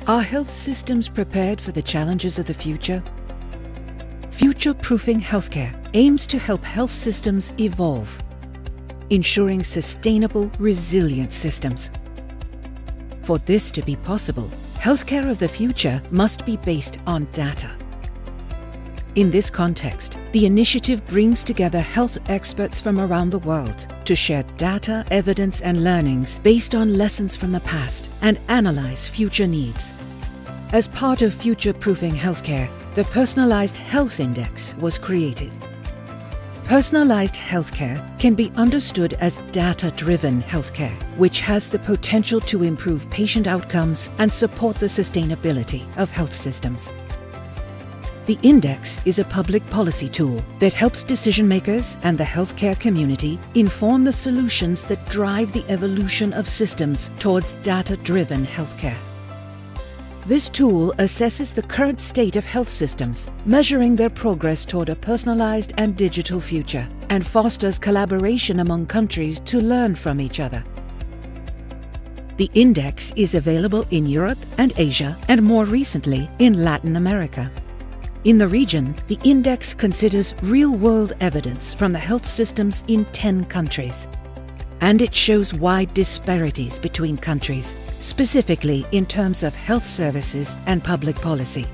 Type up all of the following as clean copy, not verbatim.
Are health systems prepared for the challenges of the future? Future-proofing healthcare aims to help health systems evolve, ensuring sustainable, resilient systems. For this to be possible, healthcare of the future must be based on data. In this context, the initiative brings together health experts from around the world to share data, evidence, and learnings based on lessons from the past and analyze future needs. As part of future-proofing healthcare, the Personalized Health Index was created. Personalized healthcare can be understood as data-driven healthcare, which has the potential to improve patient outcomes and support the sustainability of health systems. The Index is a public policy tool that helps decision-makers and the healthcare community inform the solutions that drive the evolution of systems towards data-driven healthcare. This tool assesses the current state of health systems, measuring their progress toward a personalized and digital future, and fosters collaboration among countries to learn from each other. The Index is available in Europe and Asia, and more recently in Latin America. In the region, the Index considers real-world evidence from the health systems in 10 countries. And it shows wide disparities between countries, specifically in terms of health services and public policy.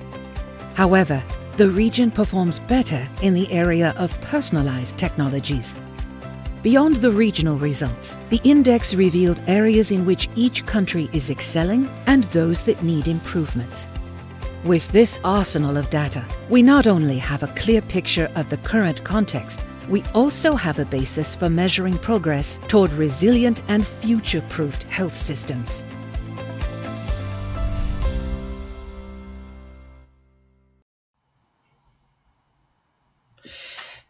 However, the region performs better in the area of personalized technologies. Beyond the regional results, the Index revealed areas in which each country is excelling and those that need improvements. With this arsenal of data, we not only have a clear picture of the current context, we also have a basis for measuring progress toward resilient and future-proofed health systems.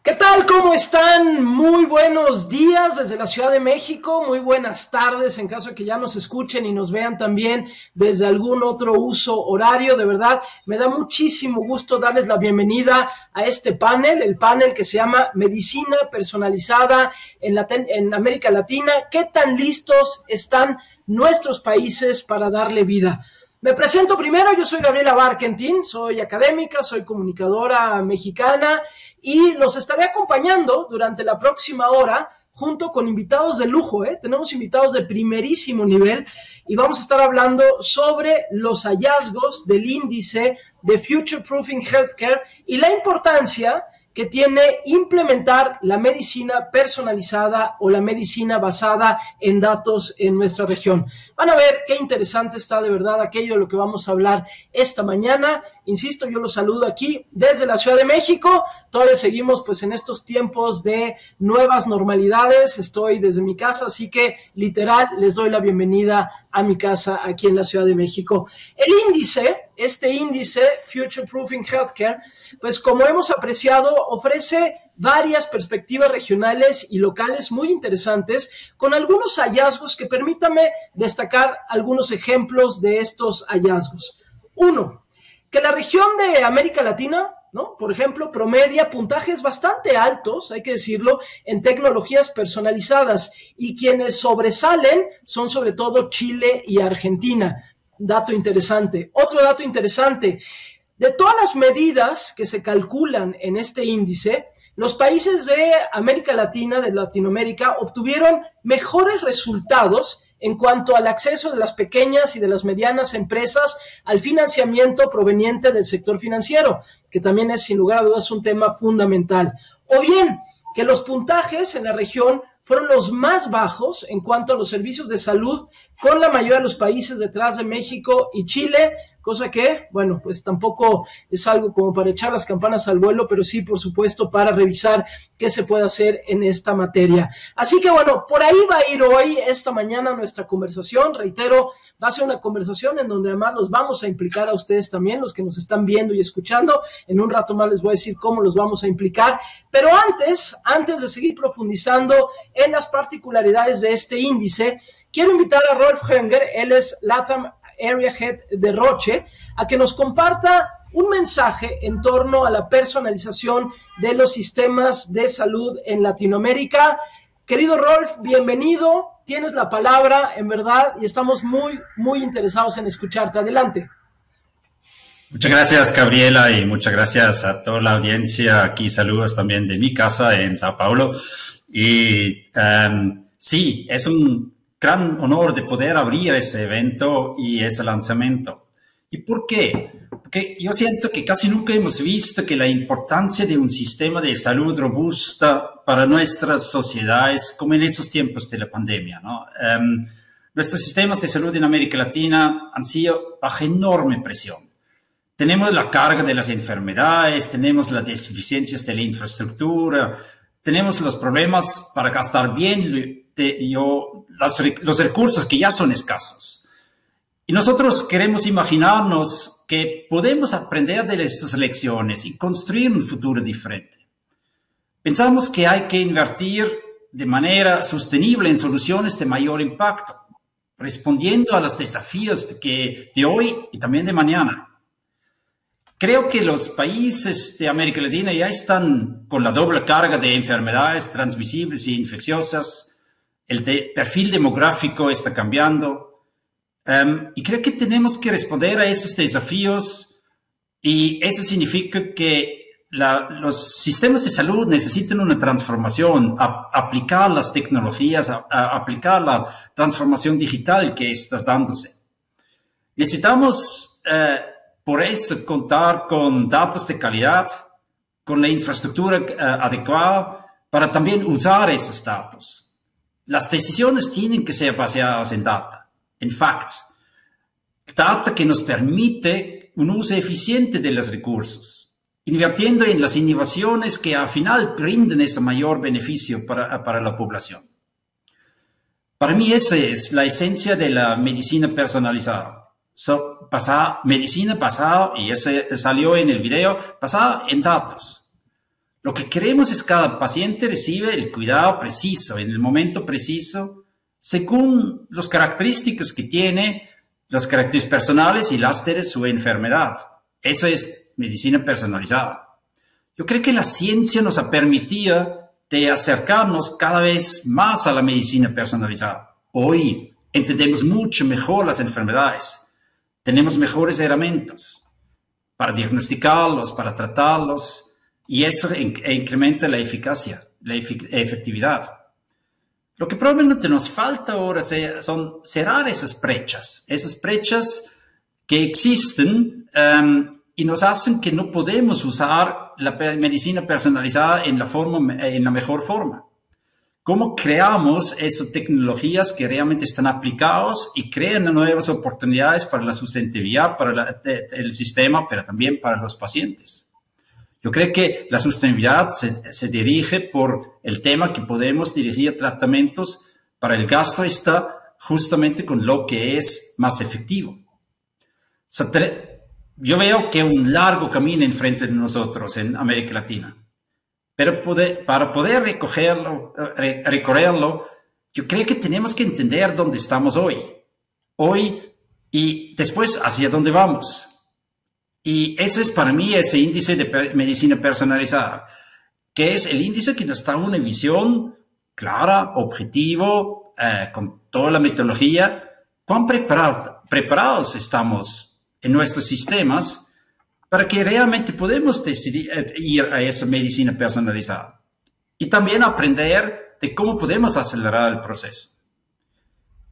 ¿Qué tal? ¿Cómo están? Muy buenos días desde la Ciudad de México, muy buenas tardes en caso de que ya nos escuchen y nos vean también desde algún otro uso horario. De verdad, me da muchísimo gusto darles la bienvenida a este panel, el panel que se llama Medicina Personalizada en América Latina. ¿Qué tan listos están nuestros países para darle vida? Me presento primero, yo soy Gabriela Barkentin, soy académica, soy comunicadora mexicana y los estaré acompañando durante la próxima hora junto con invitados de lujo, Tenemos invitados de primerísimo nivel y vamos a estar hablando sobre los hallazgos del índice de Future Proofing Healthcare y la importancia que tiene implementar la medicina personalizada o la medicina basada en datos en nuestra región. Van a ver qué interesante está de verdad aquello de lo que vamos a hablar esta mañana. Insisto, yo los saludo aquí desde la Ciudad de México. Todavía seguimos pues en estos tiempos de nuevas normalidades. Estoy desde mi casa, así que literal les doy la bienvenida a mi casa aquí en la Ciudad de México. El índice, este índice Future Proofing Healthcare, pues como hemos apreciado, ofrece varias perspectivas regionales y locales muy interesantes con algunos hallazgos que permítame destacar algunos ejemplos de estos hallazgos. Uno, que la región de América Latina, ¿no?, por ejemplo, promedia puntajes bastante altos, hay que decirlo, en tecnologías personalizadas y quienes sobresalen son sobre todo Chile y Argentina. Dato interesante. Otro dato interesante, de todas las medidas que se calculan en este índice, los países de América Latina, de Latinoamérica, obtuvieron mejores resultados en cuanto al acceso de las pequeñas y de las medianas empresas al financiamiento proveniente del sector financiero, que también es sin lugar a dudas un tema fundamental. O bien, que los puntajes en la región fueron los más bajos en cuanto a los servicios de salud, con la mayoría de los países detrás de México y Chile, cosa que, bueno, pues tampoco es algo como para echar las campanas al vuelo, pero sí, por supuesto, para revisar qué se puede hacer en esta materia. Así que, bueno, por ahí va a ir hoy, esta mañana, nuestra conversación. Reitero, va a ser una conversación en donde además los vamos a implicar a ustedes también, los que nos están viendo y escuchando. En un rato más les voy a decir cómo los vamos a implicar. Pero antes de seguir profundizando en las particularidades de este índice, quiero invitar a Rolf Hönger, él es LATAM Area Head de Roche, a que nos comparta un mensaje en torno a la personalización de los sistemas de salud en Latinoamérica. Querido Rolf, bienvenido, tienes la palabra, en verdad, y estamos muy, muy interesados en escucharte. Adelante. Muchas gracias, Gabriela, y muchas gracias a toda la audiencia. Aquí saludos también de mi casa en Sao Paulo. Y sí, es un gran honor de poder abrir ese evento y ese lanzamiento. ¿Y por qué? Porque yo siento que casi nunca hemos visto que la importancia de un sistema de salud robusta para nuestras sociedades, como en esos tiempos de la pandemia, ¿no? Nuestros sistemas de salud en América Latina han sido bajo enorme presión. Tenemos la carga de las enfermedades, tenemos las deficiencias de la infraestructura, tenemos los problemas para gastar bien los recursos que ya son escasos. Y nosotros queremos imaginarnos que podemos aprender de estas lecciones y construir un futuro diferente. Pensamos que hay que invertir de manera sostenible en soluciones de mayor impacto, respondiendo a los desafíos de hoy y también de mañana. Creo que los países de América Latina ya están con la doble carga de enfermedades transmisibles e infecciosas. El perfil demográfico está cambiando. Y creo que tenemos que responder a esos desafíos. Y eso significa que los sistemas de salud necesitan una transformación, aplicar las tecnologías, aplicar la transformación digital que está dándose. Necesitamos por eso contar con datos de calidad, con la infraestructura adecuada para también usar esos datos. Las decisiones tienen que ser basadas en data, en facts. Data que nos permite un uso eficiente de los recursos, invirtiendo en las innovaciones que al final brinden ese mayor beneficio para la población. Para mí esa es la esencia de la medicina personalizada. Medicina basada, y ese salió en el video, basada en datos. Lo que queremos es que cada paciente recibe el cuidado preciso, en el momento preciso, según las características que tiene, las características personales y las de su enfermedad. Eso es medicina personalizada. Yo creo que la ciencia nos ha permitido de acercarnos cada vez más a la medicina personalizada. Hoy entendemos mucho mejor las enfermedades. Tenemos mejores herramientas para diagnosticarlos, para tratarlos, y eso incrementa la eficacia, la efectividad. Lo que probablemente nos falta ahora son cerrar esas brechas que existen y nos hacen que no podemos usar la medicina personalizada en la mejor forma. ¿Cómo creamos esas tecnologías que realmente están aplicadas y crean nuevas oportunidades para la sustentabilidad, para el sistema, pero también para los pacientes? Yo creo que la sostenibilidad se dirige por el tema que podemos dirigir tratamientos para el gasto está justamente con lo que es más efectivo. Yo veo que un largo camino enfrente de nosotros en América Latina. Pero para poder recorrerlo, yo creo que tenemos que entender dónde estamos hoy y después hacia dónde vamos. Y ese es para mí ese índice de medicina personalizada, que es el índice que nos da una visión clara, objetivo, con toda la metodología, cuán preparados estamos en nuestros sistemas para que realmente podemos decidir ir a esa medicina personalizada. Y también aprender de cómo podemos acelerar el proceso.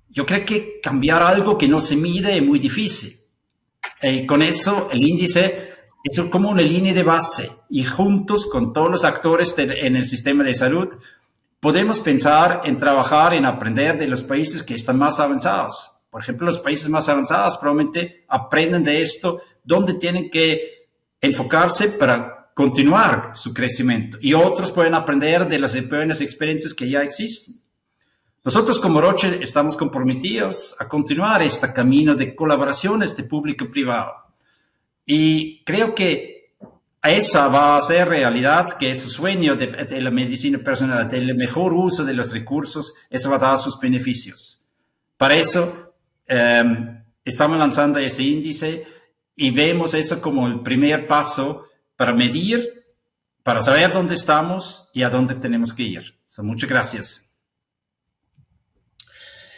Yo creo que cambiar algo que no se mide es muy difícil. Con eso, el índice es como una línea de base. Y juntos, con todos los actores en el sistema de salud, podemos pensar en trabajar, en aprender de los países que están más avanzados. Por ejemplo, los países más avanzados probablemente aprenden de esto, dónde tienen que enfocarse para continuar su crecimiento. Y otros pueden aprender de las buenas experiencias que ya existen. Nosotros como Roche estamos comprometidos a continuar este camino de colaboraciones de público-privado. Y creo que esa va a ser realidad, que ese sueño de la medicina personal, del mejor uso de los recursos, eso va a dar sus beneficios. Para eso estamos lanzando ese índice y vemos eso como el primer paso para medir, para saber dónde estamos y a dónde tenemos que ir. Muchas gracias.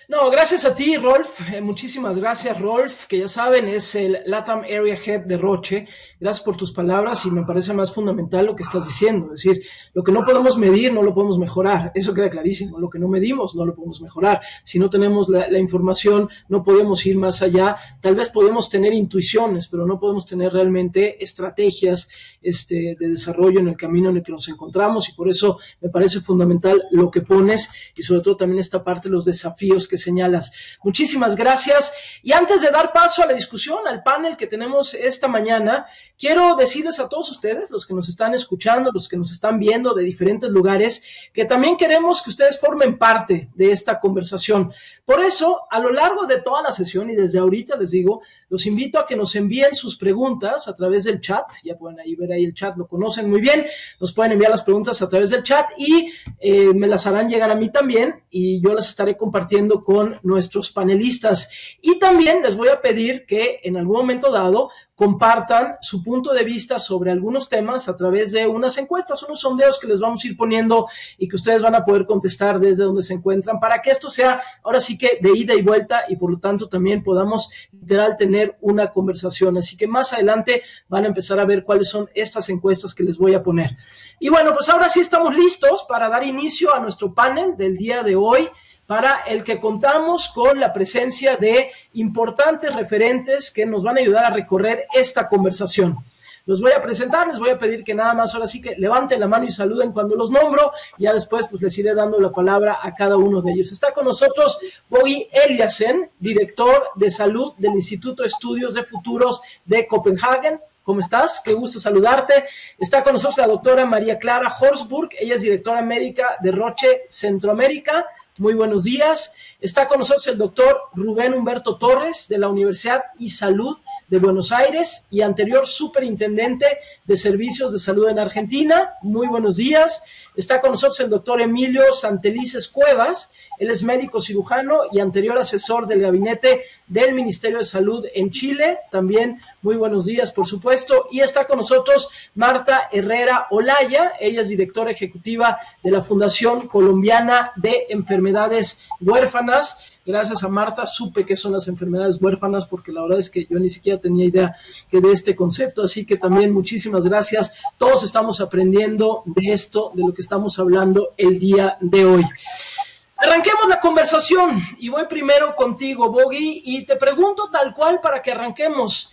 No, gracias a ti, Rolf. Muchísimas gracias, Rolf, que ya saben, es el LATAM Area Head de Roche. Gracias por tus palabras y me parece más fundamental lo que estás diciendo. Es decir, lo que no podemos medir no lo podemos mejorar. Eso queda clarísimo. Lo que no medimos no lo podemos mejorar. Si no tenemos la información, no podemos ir más allá. Tal vez podemos tener intuiciones, pero no podemos tener realmente estrategias de desarrollo en el camino en el que nos encontramos, y por eso me parece fundamental lo que pones y sobre todo también esta parte de los desafíos que señalas. Muchísimas gracias. Y antes de dar paso a la discusión, al panel que tenemos esta mañana, quiero decirles a todos ustedes, los que nos están escuchando, los que nos están viendo de diferentes lugares, que también queremos que ustedes formen parte de esta conversación. Por eso, a lo largo de toda la sesión y desde ahorita les digo, los invito a que nos envíen sus preguntas a través del chat. Ya pueden ahí ver ahí el chat, lo conocen muy bien. Nos pueden enviar las preguntas a través del chat y me las harán llegar a mí también y yo las estaré compartiendo con nuestros panelistas. Y también les voy a pedir que en algún momento dado compartan su punto de vista sobre algunos temas a través de unas encuestas, unos sondeos que les vamos a ir poniendo y que ustedes van a poder contestar desde donde se encuentran, para que esto sea ahora sí que de ida y vuelta y por lo tanto también podamos literal tener una conversación. Así que más adelante van a empezar a ver cuáles son estas encuestas que les voy a poner. Y bueno, pues ahora sí estamos listos para dar inicio a nuestro panel del día de hoy, para el que contamos con la presencia de importantes referentes que nos van a ayudar a recorrer esta conversación. Los voy a presentar, les voy a pedir que nada más ahora sí que levanten la mano y saluden cuando los nombro, y ya después pues les iré dando la palabra a cada uno de ellos. Está con nosotros Bogi Eliassen, director de salud del Instituto de Estudios de Futuros de Copenhague. ¿Cómo estás? Qué gusto saludarte. Está con nosotros la doctora María Clara Horsburg, ella es directora médica de Roche Centroamérica. Muy buenos días. Está con nosotros el doctor Rubén Humberto Torres de la Universidad y Salud de Buenos Aires y anterior superintendente de servicios de salud en Argentina. Muy buenos días. Está con nosotros el doctor Emilio Santelices Cuevas. Él es médico cirujano y anterior asesor del gabinete del Ministerio de Salud en Chile. También muy buenos días, por supuesto. Y está con nosotros Marta Herrera Olaya. Ella es directora ejecutiva de la Fundación Colombiana de Enfermedades Huérfanas. Gracias a Marta supe qué son las enfermedades huérfanas, porque la verdad es que yo ni siquiera tenía idea que de este concepto, así que también muchísimas gracias. Todos estamos aprendiendo de esto, de lo que estamos hablando el día de hoy. Arranquemos la conversación y voy primero contigo, Bogi, y te pregunto tal cual para que arranquemos,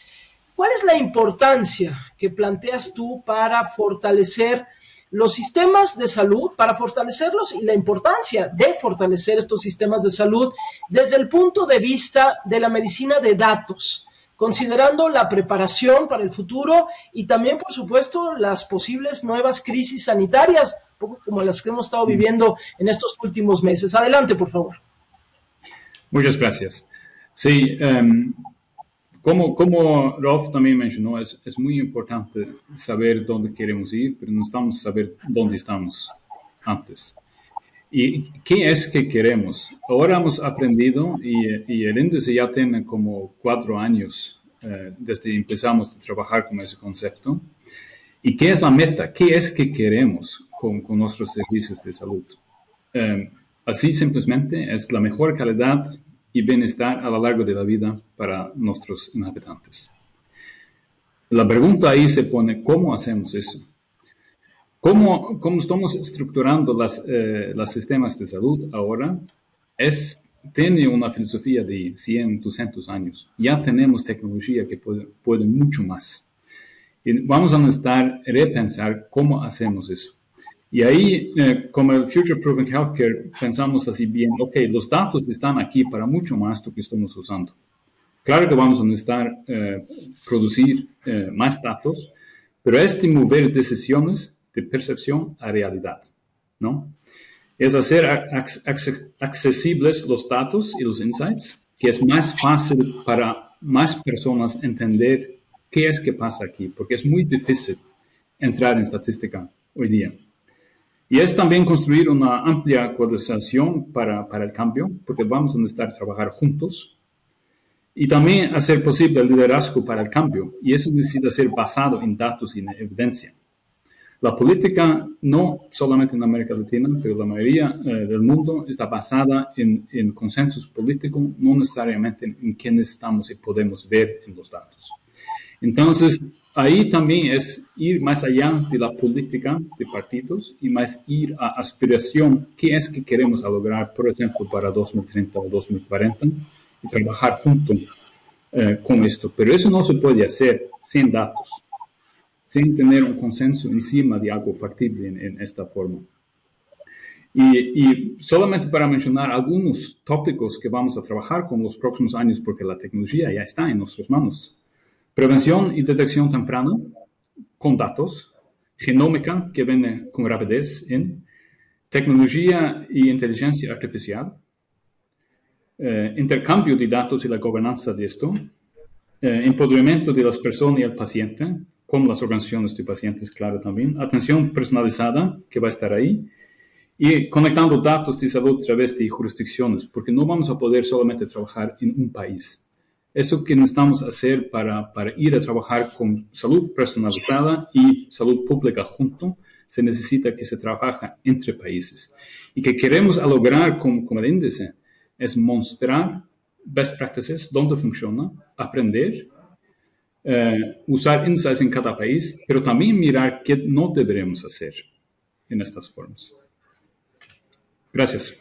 ¿cuál es la importancia que planteas tú para fortalecer los sistemas de salud, para fortalecerlos, y la importancia de fortalecer estos sistemas de salud desde el punto de vista de la medicina de datos, considerando la preparación para el futuro y también, por supuesto, las posibles nuevas crisis sanitarias, un poco como las que hemos estado viviendo en estos últimos meses? Adelante, por favor. Muchas gracias. Sí, como Rolf también mencionó, es muy importante saber dónde queremos ir, pero necesitamos saber dónde estamos antes. ¿Y qué es que queremos? Ahora hemos aprendido, y el índice ya tiene como 4 años desde que empezamos a trabajar con ese concepto. ¿Y qué es la meta? ¿Qué es que queremos con nuestros servicios de salud? Así simplemente es la mejor calidad y bienestar a lo largo de la vida para nuestros inhabitantes. La pregunta ahí se pone, ¿cómo hacemos eso? ¿Cómo estamos estructurando los sistemas de salud ahora? Tiene una filosofía de 100, 200 años. Ya tenemos tecnología que puede mucho más. Y vamos a necesitar repensar cómo hacemos eso. Y ahí, como el Future Proven Healthcare, pensamos así bien, ok, los datos están aquí para mucho más de lo que estamos usando. Claro que vamos a necesitar producir más datos, pero es de mover decisiones de percepción a realidad, ¿no? Es hacer accesibles los datos y los insights, que es más fácil para más personas entender qué es que pasa aquí, porque es muy difícil entrar en estadística hoy día. Y es también construir una amplia coalición para el cambio, porque vamos a necesitar trabajar juntos. Y también hacer posible el liderazgo para el cambio. Y eso necesita ser basado en datos y en evidencia. La política, no solamente en América Latina, pero la mayoría del mundo está basada en consensos políticos, no necesariamente en quiénes estamos y podemos ver en los datos. Entonces, ahí también es ir más allá de la política de partidos y más ir a aspiración, qué es que queremos lograr, por ejemplo, para 2030 o 2040, y trabajar juntos con esto. Pero eso no se puede hacer sin datos, sin tener un consenso encima de algo factible en esta forma. Y solamente para mencionar algunos tópicos que vamos a trabajar con los próximos años, porque la tecnología ya está en nuestras manos. Prevención y detección temprana con datos, genómica que viene con rapidez en tecnología y inteligencia artificial, intercambio de datos y la gobernanza de esto, empoderamiento de las personas y el paciente, con las organizaciones de pacientes, claro, también, atención personalizada, que va a estar ahí, y conectando datos de salud a través de jurisdicciones, porque no vamos a poder solamente trabajar en un país. Eso que necesitamos hacer para ir a trabajar con salud personalizada y salud pública junto, se necesita que se trabaje entre países. Y que queremos lograr con el índice es mostrar best practices, dónde funciona, aprender, usar insights en cada país, pero también mirar qué no deberemos hacer en estas formas. Gracias.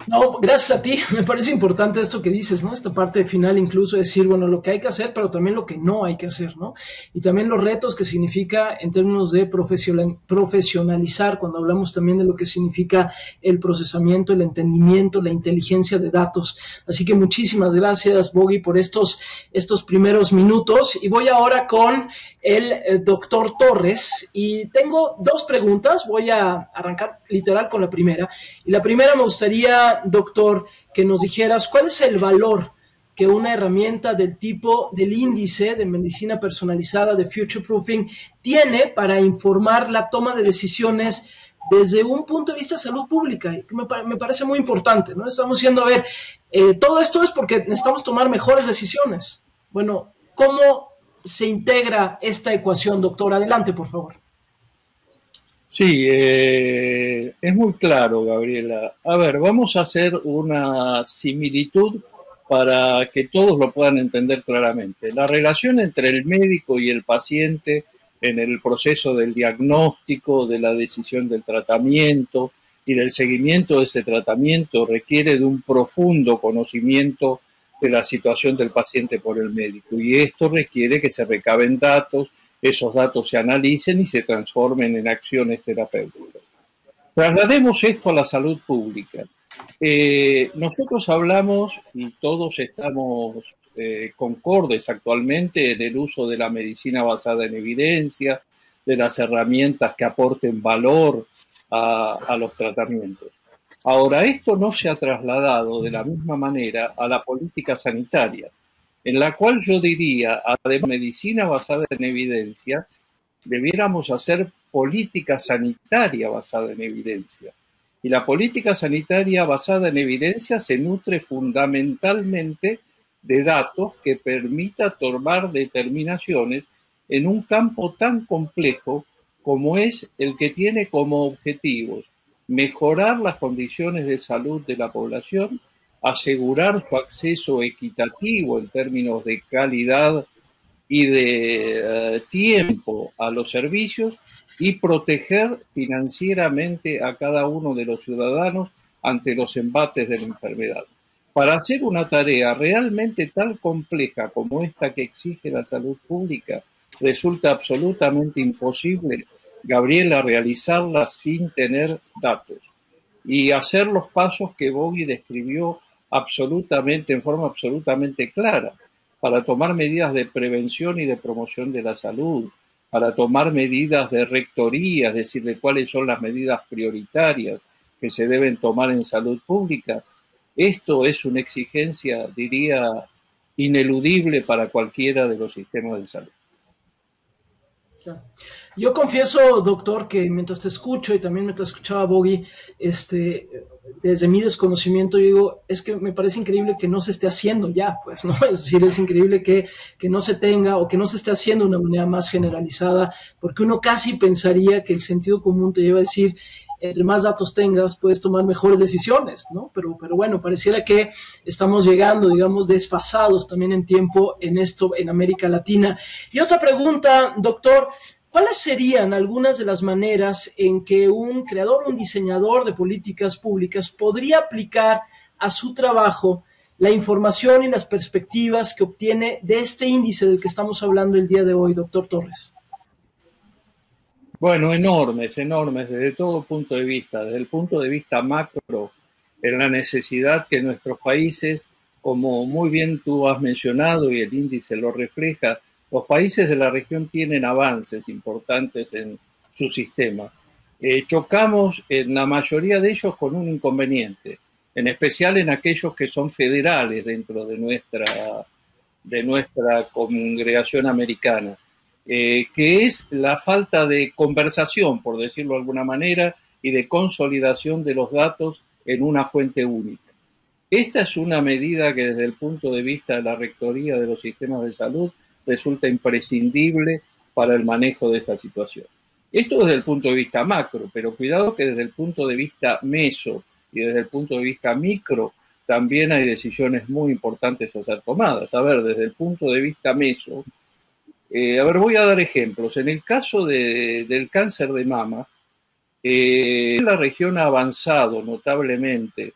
No, gracias a ti. Me parece importante esto que dices, ¿no? Esta parte final incluso decir, bueno, lo que hay que hacer, pero también lo que no hay que hacer, ¿no? Y también los retos que significa en términos de profesionalizar, cuando hablamos también de lo que significa el procesamiento, el entendimiento, la inteligencia de datos. Así que muchísimas gracias, Bogi, por estos primeros minutos. Y voy ahora con el doctor Torres. Y tengo dos preguntas. Voy a arrancar literal con la primera. Y la primera me gustaría, doctor, que nos dijeras cuál es el valor que una herramienta del tipo del índice de medicina personalizada de Future Proofing tiene para informar la toma de decisiones desde un punto de vista de salud pública, que me parece muy importante, ¿no? Estamos diciendo, a ver, todo esto es porque necesitamos tomar mejores decisiones. Bueno, ¿cómo se integra esta ecuación, doctor? Adelante, por favor. Sí, es muy claro, Gabriela. A ver, vamos a hacer una similitud para que todos lo puedan entender claramente. La relación entre el médico y el paciente en el proceso del diagnóstico, de la decisión del tratamiento y del seguimiento de ese tratamiento requiere de un profundo conocimiento de la situación del paciente por el médico. Y esto requiere que se recaben datos, esos datos se analicen y se transformen en acciones terapéuticas. Traslademos esto a la salud pública. Nosotros hablamos, y todos estamos concordes actualmente, en el uso de la medicina basada en evidencia, de las herramientas que aporten valor a los tratamientos. Ahora, esto no se ha trasladado de la misma manera a la política sanitaria, en la cual yo diría, además de medicina basada en evidencia, debiéramos hacer política sanitaria basada en evidencia. Y la política sanitaria basada en evidencia se nutre fundamentalmente de datos que permita tomar determinaciones en un campo tan complejo como es el que tiene como objetivos mejorar las condiciones de salud de la población, asegurar su acceso equitativo en términos de calidad y de tiempo a los servicios y proteger financieramente a cada uno de los ciudadanos ante los embates de la enfermedad. Para hacer una tarea realmente tan compleja como esta que exige la salud pública, resulta absolutamente imposible, Gabriela, realizarla sin tener datos y hacer los pasos que Bogi describió en forma absolutamente clara, para tomar medidas de prevención y de promoción de la salud, para tomar medidas de rectoría, es decir, de cuáles son las medidas prioritarias que se deben tomar en salud pública. Esto es una exigencia, diría, ineludible para cualquiera de los sistemas de salud. Claro. Yo confieso, doctor, que mientras te escucho y también mientras escuchaba a Bogi, desde mi desconocimiento, yo digo, es que me parece increíble que no se esté haciendo ya, pues, ¿no? Es decir, es increíble que no se tenga o que no se esté haciendo de una manera más generalizada, porque uno casi pensaría que el sentido común te lleva a decir, entre más datos tengas, puedes tomar mejores decisiones, ¿no? Pero bueno, pareciera que estamos llegando, digamos, desfasados también en tiempo en esto, en América Latina. Y otra pregunta, doctor, ¿cuáles serían algunas de las maneras en que un creador, un diseñador de políticas públicas podría aplicar a su trabajo la información y las perspectivas que obtiene de este índice del que estamos hablando el día de hoy, doctor Torres? Bueno, enormes, enormes, desde todo punto de vista, desde el punto de vista macro, en la necesidad que nuestros países, como muy bien tú has mencionado y el índice lo refleja, los países de la región tienen avances importantes en su sistema. Chocamos en la mayoría de ellos con un inconveniente, en especial en aquellos que son federales dentro de nuestra congregación americana. Que es la falta de conversación, por decirlo de alguna manera, y de consolidación de los datos en una fuente única. Esta es una medida que desde el punto de vista de la Rectoría de los Sistemas de Salud resulta imprescindible para el manejo de esta situación. Esto desde el punto de vista macro, pero cuidado que desde el punto de vista meso y desde el punto de vista micro también hay decisiones muy importantes a ser tomadas. A ver, desde el punto de vista meso, voy a dar ejemplos. En el caso del cáncer de mama, la región ha avanzado notablemente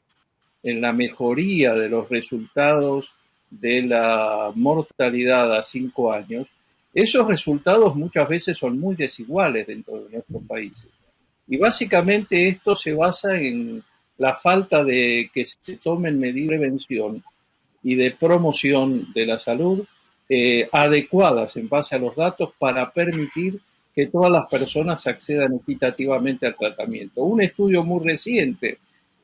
en la mejoría de los resultados de la mortalidad a 5 años. Esos resultados muchas veces son muy desiguales dentro de nuestros países. Y básicamente esto se basa en la falta de que se tomen medidas de prevención y de promoción de la salud adecuadas en base a los datos para permitir que todas las personas accedan equitativamente al tratamiento. Un estudio muy reciente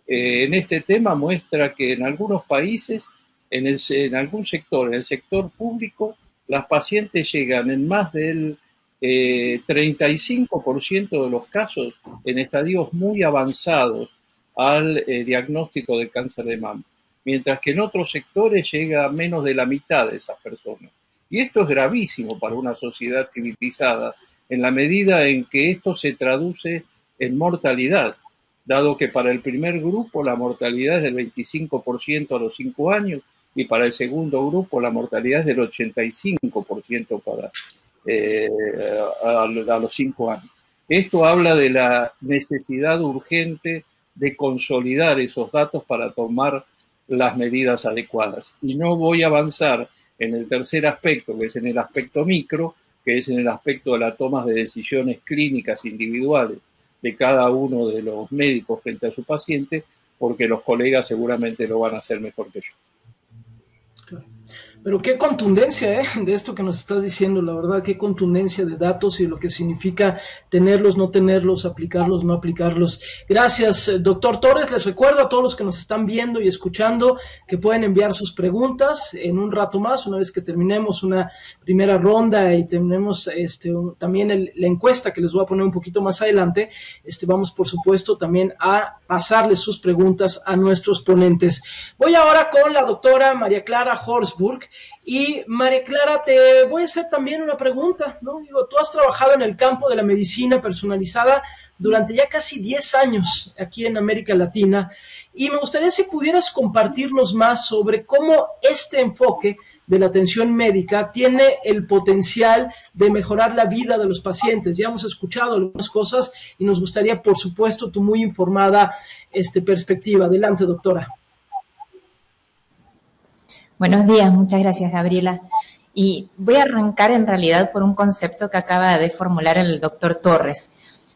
en este tema muestra que en algunos países, en algún sector, en el sector público, las pacientes llegan en más del 35% de los casos en estadios muy avanzados al diagnóstico de cáncer de mama, mientras que en otros sectores llega a menos de la mitad de esas personas. Y esto es gravísimo para una sociedad civilizada, en la medida en que esto se traduce en mortalidad, dado que para el primer grupo la mortalidad es del 25% a los 5 años y para el segundo grupo la mortalidad es del 85% a los 5 años. Esto habla de la necesidad urgente de consolidar esos datos para tomar las medidas adecuadas. Y no voy a avanzar en el tercer aspecto, que es en el aspecto micro, que es en el aspecto de la toma de decisiones clínicas individuales de cada uno de los médicos frente a su paciente, porque los colegas seguramente lo van a hacer mejor que yo. Claro. Pero qué contundencia de esto que nos estás diciendo, la verdad, qué contundencia de datos y lo que significa tenerlos, no tenerlos, aplicarlos, no aplicarlos. Gracias, doctor Torres. Les recuerdo a todos los que nos están viendo y escuchando que pueden enviar sus preguntas en un rato más, una vez que terminemos una primera ronda y terminemos también la encuesta que les voy a poner un poquito más adelante. Vamos, por supuesto, también a pasarles sus preguntas a nuestros ponentes. Voy ahora con la doctora María Clara Horsburg. Y María Clara, te voy a hacer también una pregunta, ¿no? Digo, tú has trabajado en el campo de la medicina personalizada durante ya casi 10 años aquí en América Latina y me gustaría si pudieras compartirnos más sobre cómo este enfoque de la atención médica tiene el potencial de mejorar la vida de los pacientes. Ya hemos escuchado algunas cosas y nos gustaría, por supuesto, tu muy informada perspectiva. Adelante, doctora. Buenos días, muchas gracias, Gabriela. Y voy a arrancar en realidad por un concepto que acaba de formular el doctor Torres,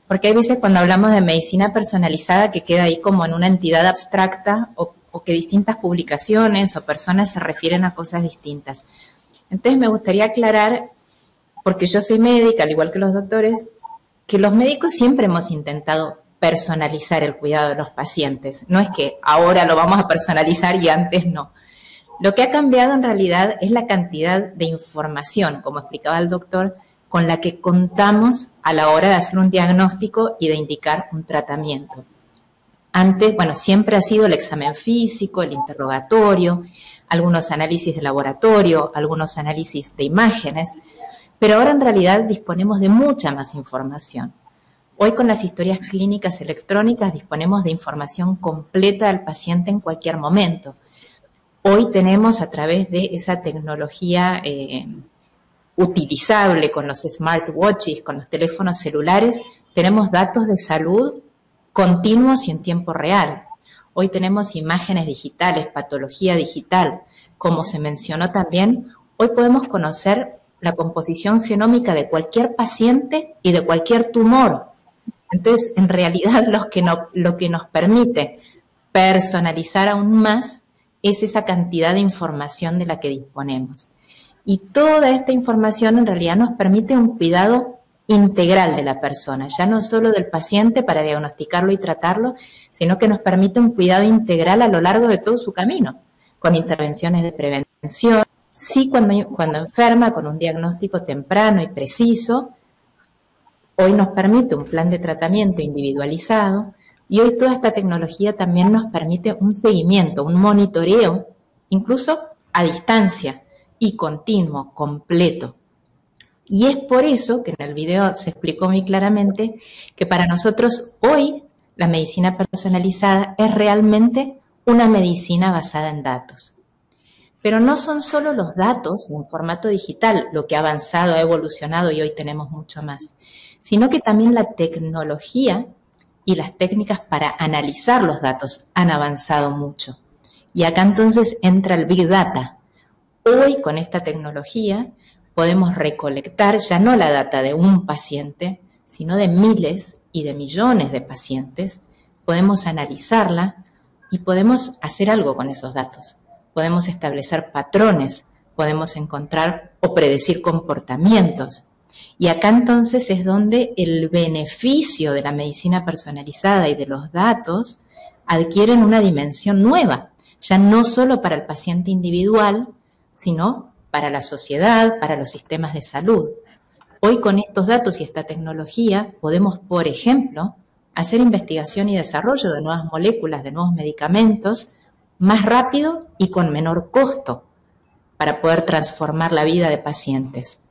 porque hay veces cuando hablamos de medicina personalizada que queda ahí como en una entidad abstracta o que distintas publicaciones o personas se refieren a cosas distintas. Entonces me gustaría aclarar, porque yo soy médica, al igual que los doctores, que los médicos siempre hemos intentado personalizar el cuidado de los pacientes. No es que ahora lo vamos a personalizar y antes no. Lo que ha cambiado en realidad es la cantidad de información, como explicaba el doctor, con la que contamos a la hora de hacer un diagnóstico y de indicar un tratamiento. Antes, bueno, siempre ha sido el examen físico, el interrogatorio, algunos análisis de laboratorio, algunos análisis de imágenes, pero ahora en realidad disponemos de mucha más información. Hoy con las historias clínicas electrónicas disponemos de información completa del paciente en cualquier momento. Hoy tenemos a través de esa tecnología utilizable con los smartwatches, con los teléfonos celulares, tenemos datos de salud continuos y en tiempo real. Hoy tenemos imágenes digitales, patología digital. Como se mencionó también, hoy podemos conocer la composición genómica de cualquier paciente y de cualquier tumor. Entonces, en realidad, lo que nos permite personalizar aún más es esa cantidad de información de la que disponemos. Y toda esta información en realidad nos permite un cuidado integral de la persona, ya no solo del paciente para diagnosticarlo y tratarlo, sino que nos permite un cuidado integral a lo largo de todo su camino, con intervenciones de prevención, sí cuando enferma, con un diagnóstico temprano y preciso. Hoy nos permite un plan de tratamiento individualizado y hoy toda esta tecnología también nos permite un seguimiento, un monitoreo, incluso a distancia y continuo, completo. Y es por eso que en el video se explicó muy claramente que para nosotros hoy la medicina personalizada es realmente una medicina basada en datos. Pero no son solo los datos en formato digital lo que ha avanzado, ha evolucionado y hoy tenemos mucho más, sino que también la tecnología y las técnicas para analizar los datos han avanzado mucho. Y acá entonces entra el Big Data. Hoy con esta tecnología podemos recolectar ya no la data de un paciente, sino de miles y de millones de pacientes. Podemos analizarla y podemos hacer algo con esos datos. Podemos establecer patrones, podemos encontrar o predecir comportamientos. Y acá entonces es donde el beneficio de la medicina personalizada y de los datos adquieren una dimensión nueva, ya no solo para el paciente individual, sino para la sociedad, para los sistemas de salud. Hoy con estos datos y esta tecnología podemos, por ejemplo, hacer investigación y desarrollo de nuevas moléculas, de nuevos medicamentos, más rápido y con menor costo para poder transformar la vida de pacientes.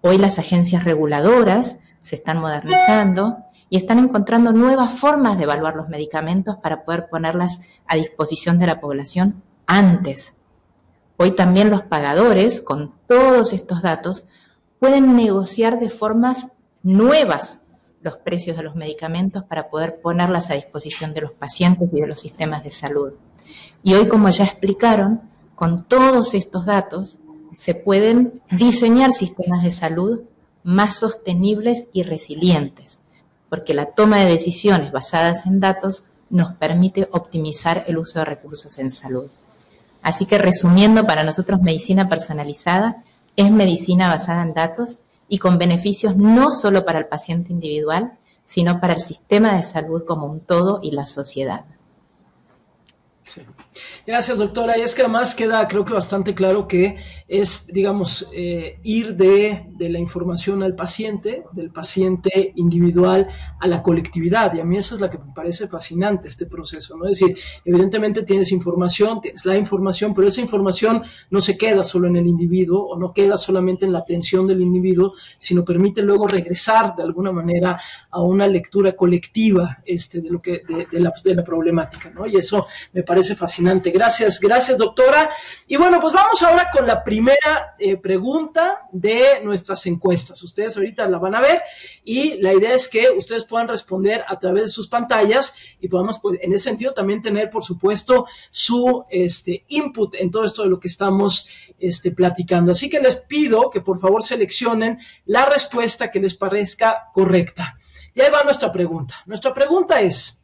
Hoy las agencias reguladoras se están modernizando y están encontrando nuevas formas de evaluar los medicamentos para poder ponerlas a disposición de la población antes. Hoy también los pagadores, con todos estos datos, pueden negociar de formas nuevas los precios de los medicamentos para poder ponerlas a disposición de los pacientes y de los sistemas de salud. Y hoy, como ya explicaron, con todos estos datos se pueden diseñar sistemas de salud más sostenibles y resilientes, porque la toma de decisiones basadas en datos nos permite optimizar el uso de recursos en salud. Así que resumiendo, para nosotros medicina personalizada es medicina basada en datos y con beneficios no solo para el paciente individual, sino para el sistema de salud como un todo y la sociedad. Sí. Gracias, doctora. Y es que además queda, creo que bastante claro que es, digamos, ir de la información al paciente, del paciente individual a la colectividad. Y a mí eso es lo que me parece fascinante, este proceso, ¿no? Es decir, evidentemente tienes información, tienes la información, pero esa información no se queda solo en el individuo o no queda solamente en la atención del individuo, sino permite luego regresar de alguna manera a una lectura colectiva de la problemática, ¿no? Y eso me parece fascinante. Gracias, doctora. Y bueno, pues vamos ahora con la primera pregunta de nuestras encuestas. Ustedes ahorita la van a ver y la idea es que ustedes puedan responder a través de sus pantallas y podamos, pues, en ese sentido también tener, por supuesto, su input en todo esto de lo que estamos platicando. Así que les pido que por favor seleccionen la respuesta que les parezca correcta. Y ahí va nuestra pregunta. Nuestra pregunta es: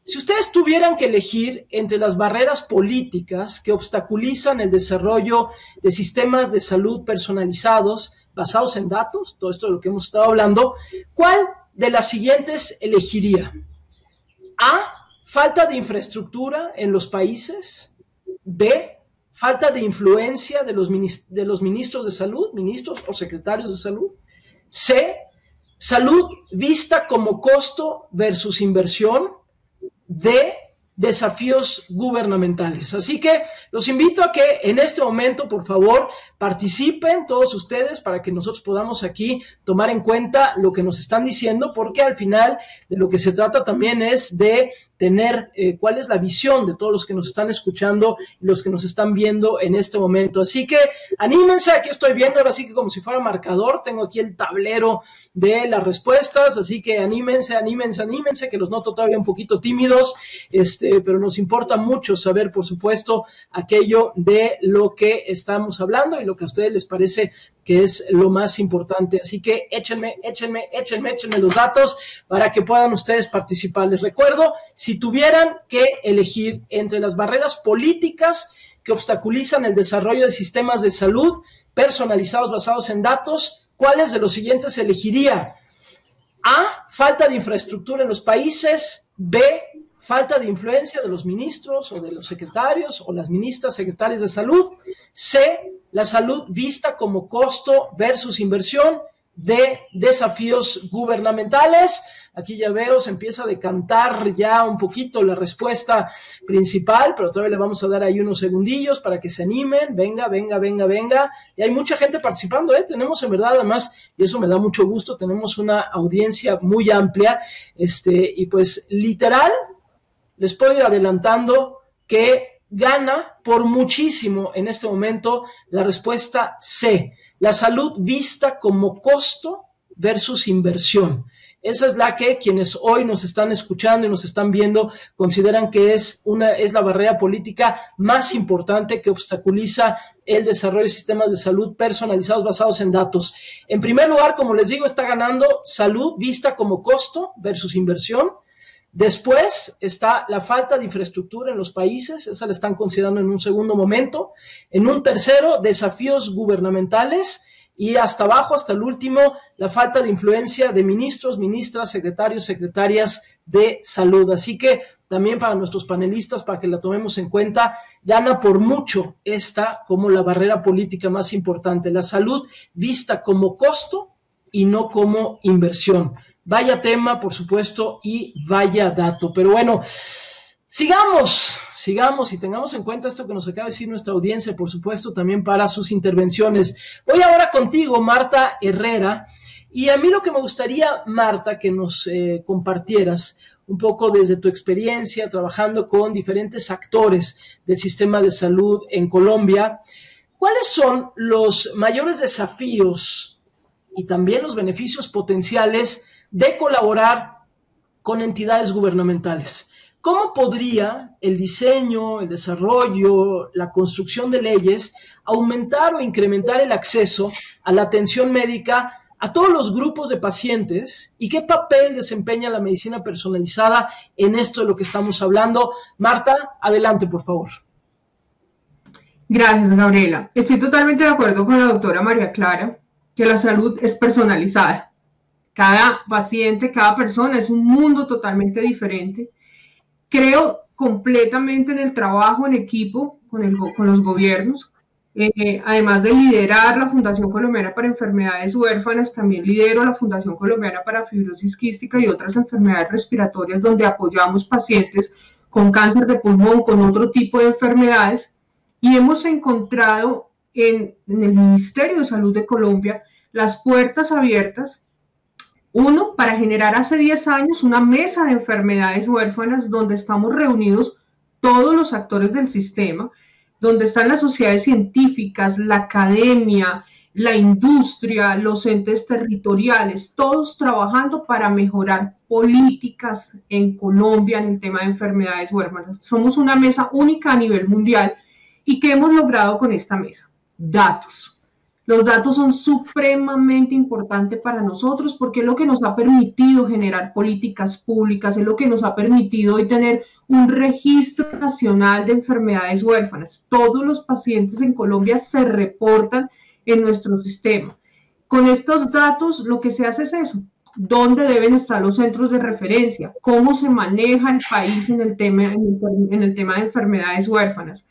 si ustedes tuvieran que elegir entre las barreras políticas que obstaculizan el desarrollo de sistemas de salud personalizados basados en datos, todo esto de lo que hemos estado hablando, ¿cuál de las siguientes elegiría? A, falta de infraestructura en los países. B, falta de influencia de los ministros de salud, ministros o secretarios de salud. C, salud vista como costo versus inversión. D, desafíos gubernamentales. Así que los invito a que en este momento, por favor, participen todos ustedes para que nosotros podamos aquí tomar en cuenta lo que nos están diciendo, porque al final de lo que se trata también es de tener cuál es la visión de todos los que nos están escuchando y los que nos están viendo en este momento. Así que anímense, aquí estoy viendo ahora sí que como si fuera marcador, tengo aquí el tablero de las respuestas, así que anímense, que los noto todavía un poquito tímidos, pero nos importa mucho saber, por supuesto, aquello de lo que estamos hablando y lo que a ustedes les parece que es lo más importante. Así que échenme los datos para que puedan ustedes participar. Les recuerdo, si tuvieran que elegir entre las barreras políticas que obstaculizan el desarrollo de sistemas de salud personalizados basados en datos, ¿cuáles de los siguientes elegiría? A, falta de infraestructura en los países. B, falta de influencia de los ministros o de los secretarios o las ministras secretarias de salud. C, la salud vista como costo versus inversión. D, desafíos gubernamentales. Aquí ya veo, se empieza a decantar ya un poquito la respuesta principal, pero todavía le vamos a dar ahí unos segundillos para que se animen. Venga. Y hay mucha gente participando, tenemos en verdad, además, y eso me da mucho gusto, tenemos una audiencia muy amplia, y pues literal, les puedo ir adelantando que gana por muchísimo en este momento la respuesta C, la salud vista como costo versus inversión. Esa es la que quienes hoy nos están escuchando y nos están viendo consideran que es la barrera política más importante que obstaculiza el desarrollo de sistemas de salud personalizados basados en datos. En primer lugar, como les digo, está ganando salud vista como costo versus inversión. Después está la falta de infraestructura en los países, esa la están considerando en un segundo momento. En un tercero, desafíos gubernamentales. Y hasta abajo, hasta el último, la falta de influencia de ministros, ministras, secretarios, secretarias de salud. Así que también para nuestros panelistas, para que la tomemos en cuenta, gana por mucho esta como la barrera política más importante, la salud vista como costo y no como inversión. Vaya tema, por supuesto, y vaya dato. Pero bueno, sigamos y tengamos en cuenta esto que nos acaba de decir nuestra audiencia, por supuesto, también para sus intervenciones. Voy ahora contigo, Marta Herrera, y a mí lo que me gustaría, Marta, que nos compartieras un poco desde tu experiencia trabajando con diferentes actores del sistema de salud en Colombia, ¿cuáles son los mayores desafíos y también los beneficios potenciales de colaborar con entidades gubernamentales? ¿Cómo podría el diseño, el desarrollo, la construcción de leyes aumentar o incrementar el acceso a la atención médica a todos los grupos de pacientes? ¿Y qué papel desempeña la medicina personalizada en esto de lo que estamos hablando? Marta, adelante, por favor. Gracias, Gabriela. Estoy totalmente de acuerdo con la doctora María Clara, que la salud es personalizada. Cada paciente, cada persona es un mundo totalmente diferente. Creo completamente en el trabajo en equipo con los gobiernos. Además de liderar la Fundación Colombiana para Enfermedades Huérfanas, también lidero la Fundación Colombiana para Fibrosis Quística y otras enfermedades respiratorias, donde apoyamos pacientes con cáncer de pulmón, con otro tipo de enfermedades. Y hemos encontrado en el Ministerio de Salud de Colombia las puertas abiertas. Uno, para generar hace 10 años una mesa de enfermedades huérfanas donde estamos reunidos todos los actores del sistema, donde están las sociedades científicas, la academia, la industria, los entes territoriales, todos trabajando para mejorar políticas en Colombia en el tema de enfermedades huérfanas. Somos una mesa única a nivel mundial. ¿Y qué hemos logrado con esta mesa? Datos. Los datos son supremamente importantes para nosotros porque es lo que nos ha permitido generar políticas públicas, es lo que nos ha permitido hoy tener un registro nacional de enfermedades huérfanas. Todos los pacientes en Colombia se reportan en nuestro sistema. Con estos datos lo que se hace es eso. ¿Dónde deben estar los centros de referencia? ¿Cómo se maneja el país en el tema de enfermedades huérfanas?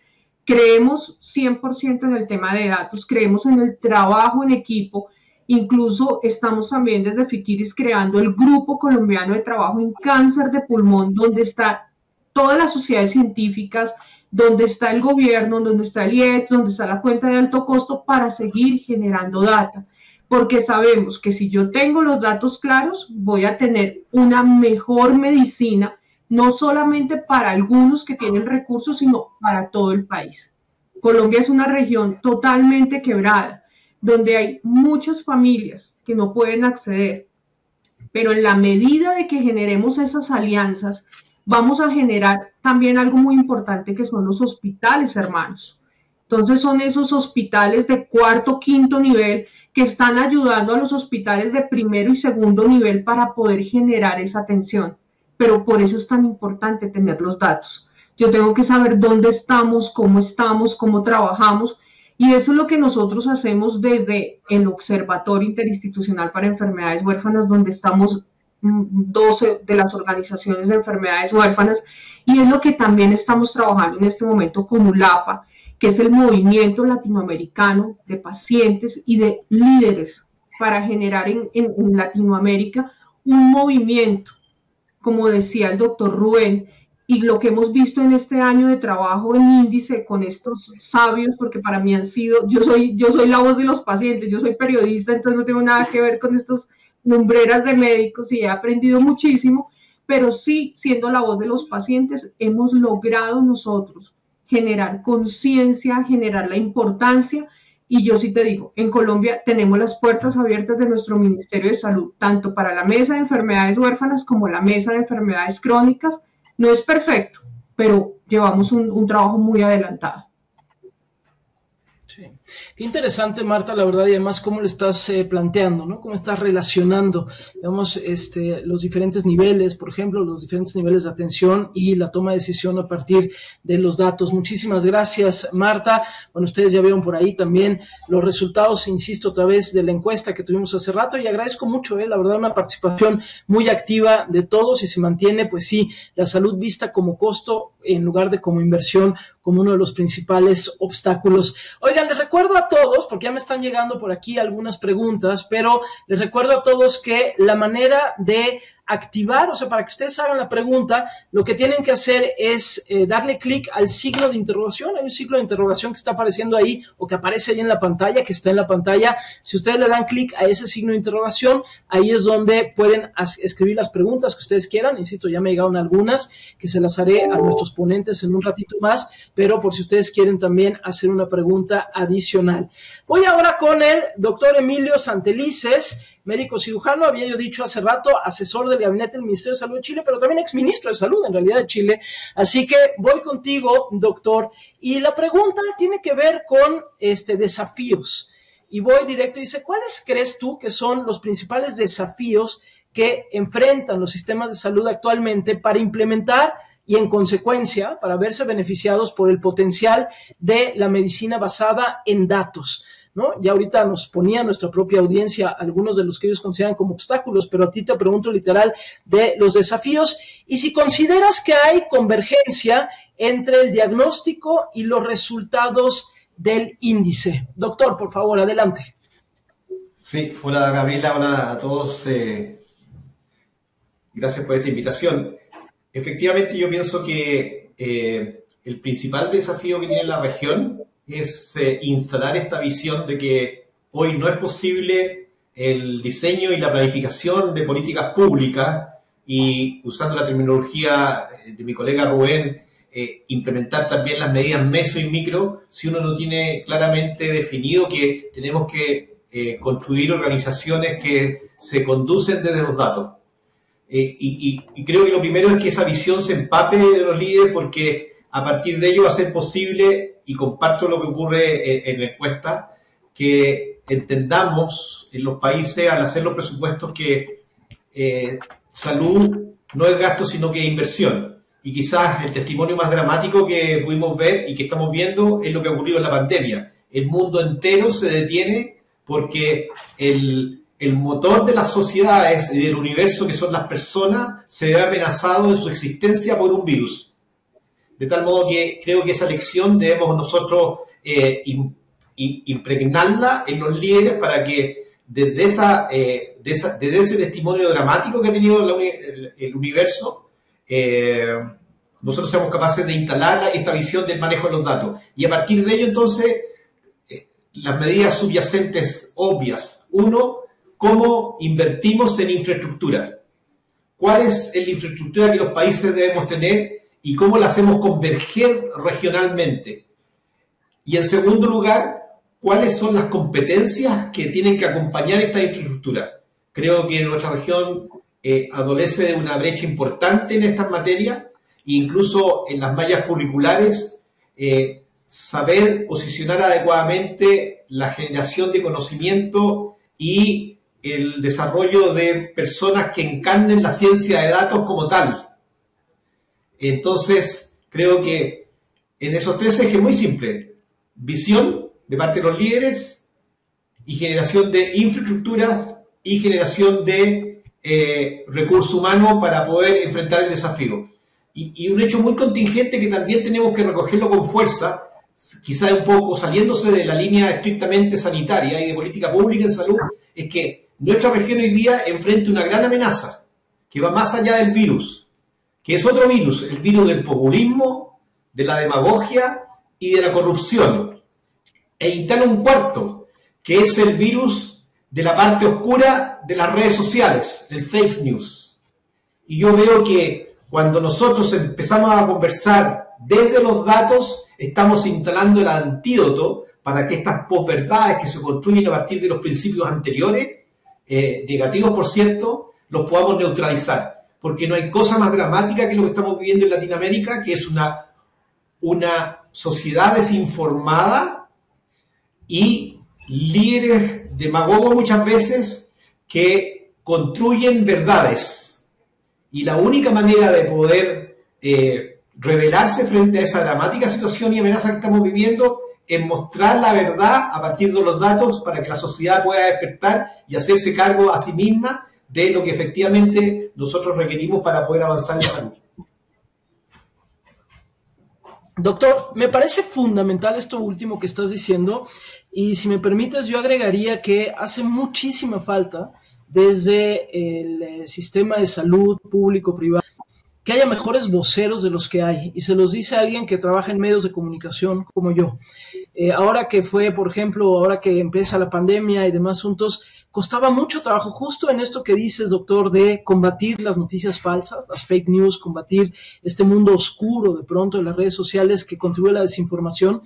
Creemos 100% en el tema de datos, creemos en el trabajo en equipo Incluso estamos también desde Fikiris creando el Grupo Colombiano de Trabajo en Cáncer de Pulmón, donde está todas las sociedades científicas, donde está el gobierno, donde está el IETS, donde está la cuenta de alto costo, para seguir generando data. Porque sabemos que si yo tengo los datos claros, voy a tener una mejor medicina, no solamente para algunos que tienen recursos, sino para todo el país. Colombia es una región totalmente quebrada, donde hay muchas familias que no pueden acceder, pero en la medida de que generemos esas alianzas, vamos a generar también algo muy importante, que son los hospitales hermanos. Entonces son esos hospitales de cuarto, quinto nivel que están ayudando a los hospitales de primero y segundo nivel para poder generar esa atención. Pero por eso es tan importante tener los datos. Yo tengo que saber dónde estamos, cómo trabajamos, y eso es lo que nosotros hacemos desde el Observatorio Interinstitucional para Enfermedades Huérfanas, donde estamos 12 de las organizaciones de enfermedades huérfanas, y es lo que también estamos trabajando en este momento con ULAPA, que es el movimiento latinoamericano de pacientes y de líderes para generar en Latinoamérica un movimiento, como decía el doctor Rubén, y lo que hemos visto en este año de trabajo en índice con estos sabios, porque para mí han sido, yo soy la voz de los pacientes, yo soy periodista, entonces no tengo nada que ver con estos lumbreras de médicos y he aprendido muchísimo, pero sí, siendo la voz de los pacientes, hemos logrado nosotros generar conciencia, generar la importancia, y yo sí te digo, en Colombia tenemos las puertas abiertas de nuestro Ministerio de Salud, tanto para la Mesa de Enfermedades Huérfanas como la Mesa de Enfermedades Crónicas. No es perfecto, pero llevamos un trabajo muy adelantado. Sí. Qué interesante, Marta, la verdad, y además cómo lo estás planteando, ¿no? Cómo estás relacionando, digamos, los diferentes niveles, por ejemplo, los diferentes niveles de atención y la toma de decisión a partir de los datos. Muchísimas gracias, Marta. Bueno, ustedes ya vieron por ahí también los resultados, insisto, otra vez, de la encuesta que tuvimos hace rato, y agradezco mucho, la verdad, una participación muy activa de todos, y se mantiene, pues sí, la salud vista como costo en lugar de como inversión, como uno de los principales obstáculos. Oigan, les recuerdo a todos, porque ya me están llegando por aquí algunas preguntas, pero les recuerdo a todos que la manera de activar, o sea, para que ustedes hagan la pregunta, lo que tienen que hacer es darle clic al signo de interrogación. Hay un signo de interrogación que está apareciendo ahí, o que aparece ahí en la pantalla, que está en la pantalla. Si ustedes le dan clic a ese signo de interrogación, ahí es donde pueden escribir las preguntas que ustedes quieran. Insisto, ya me llegaron algunas, que se las haré a nuestros ponentes en un ratito más, pero por si ustedes quieren también hacer una pregunta adicional. Voy ahora con el doctor Emilio Santelices, médico cirujano, había yo dicho hace rato, asesor del gabinete del Ministerio de Salud de Chile, pero también exministro de Salud, en realidad, de Chile. Así que voy contigo, doctor, y la pregunta tiene que ver con desafíos. Y voy directo, dice, ¿cuáles crees tú que son los principales desafíos que enfrentan los sistemas de salud actualmente para implementar y, en consecuencia, para verse beneficiados por el potencial de la medicina basada en datos? ¿No? Ya ahorita nos ponía nuestra propia audiencia algunos de los que ellos consideran como obstáculos, pero a ti te pregunto literal de los desafíos, y si consideras que hay convergencia entre el diagnóstico y los resultados del índice. Doctor, por favor, adelante. Sí, hola Gabriela, hola a todos. Gracias por esta invitación. Efectivamente, yo pienso que el principal desafío que tiene la región es instalar esta visión de que hoy no es posible el diseño y la planificación de políticas públicas, y usando la terminología de mi colega Rubén, implementar también las medidas meso y micro, si uno no tiene claramente definido que tenemos que construir organizaciones que se conducen desde los datos. Y creo que lo primero es que esa visión se empape de los líderes, porque a partir de ello va a ser posible, y comparto lo que ocurre en la encuesta, que entendamos en los países al hacer los presupuestos que salud no es gasto sino que es inversión. Y quizás el testimonio más dramático que pudimos ver y que estamos viendo es lo que ha ocurrido en la pandemia. El mundo entero se detiene porque el motor de las sociedades y del universo, que son las personas, se ve amenazado en su existencia por un virus. De tal modo que creo que esa lección debemos nosotros impregnarla en los líderes para que desde ese testimonio dramático que ha tenido el universo, nosotros seamos capaces de instalar esta visión del manejo de los datos. Y a partir de ello, entonces, las medidas subyacentes obvias. Uno, cómo invertimos en infraestructura. ¿Cuál es la infraestructura que los países debemos tener y cómo la hacemos converger regionalmente? Y en segundo lugar, ¿cuáles son las competencias que tienen que acompañar esta infraestructura? Creo que nuestra región adolece de una brecha importante en estas materias, e incluso en las mallas curriculares, saber posicionar adecuadamente la generación de conocimiento y el desarrollo de personas que encarnen la ciencia de datos como tal. Entonces, creo que en esos tres ejes muy simples, visión de parte de los líderes y generación de infraestructuras y generación de recursos humanos para poder enfrentar el desafío. Y un hecho muy contingente que también tenemos que recogerlo con fuerza, quizás un poco saliéndose de la línea estrictamente sanitaria y de política pública en salud, es que nuestra región hoy día enfrenta una gran amenaza que va más allá del virus, que es otro virus, el virus del populismo, de la demagogia y de la corrupción. E instala un cuarto, que es el virus de la parte oscura de las redes sociales, el fake news. Y yo veo que cuando nosotros empezamos a conversar desde los datos, estamos instalando el antídoto para que estas posverdades que se construyen a partir de los principios anteriores, negativos por cierto, los podamos neutralizar. Porque no hay cosa más dramática que lo que estamos viviendo en Latinoamérica, que es una sociedad desinformada y líderes demagogos muchas veces que construyen verdades. Y la única manera de poder rebelarse frente a esa dramática situación y amenaza que estamos viviendo es mostrar la verdad a partir de los datos para que la sociedad pueda despertar y hacerse cargo a sí misma de lo que efectivamente nosotros requerimos para poder avanzar en salud. Doctor, me parece fundamental esto último que estás diciendo y si me permites yo agregaría que hace muchísima falta desde el sistema de salud público-privado que haya mejores voceros de los que hay y se los dice alguien que trabaja en medios de comunicación como yo. Ahora que fue, por ejemplo, ahora que empieza la pandemia y demás asuntos, costaba mucho trabajo justo en esto que dices, doctor, de combatir las noticias falsas, las fake news, combatir este mundo oscuro de pronto en las redes sociales que contribuye a la desinformación.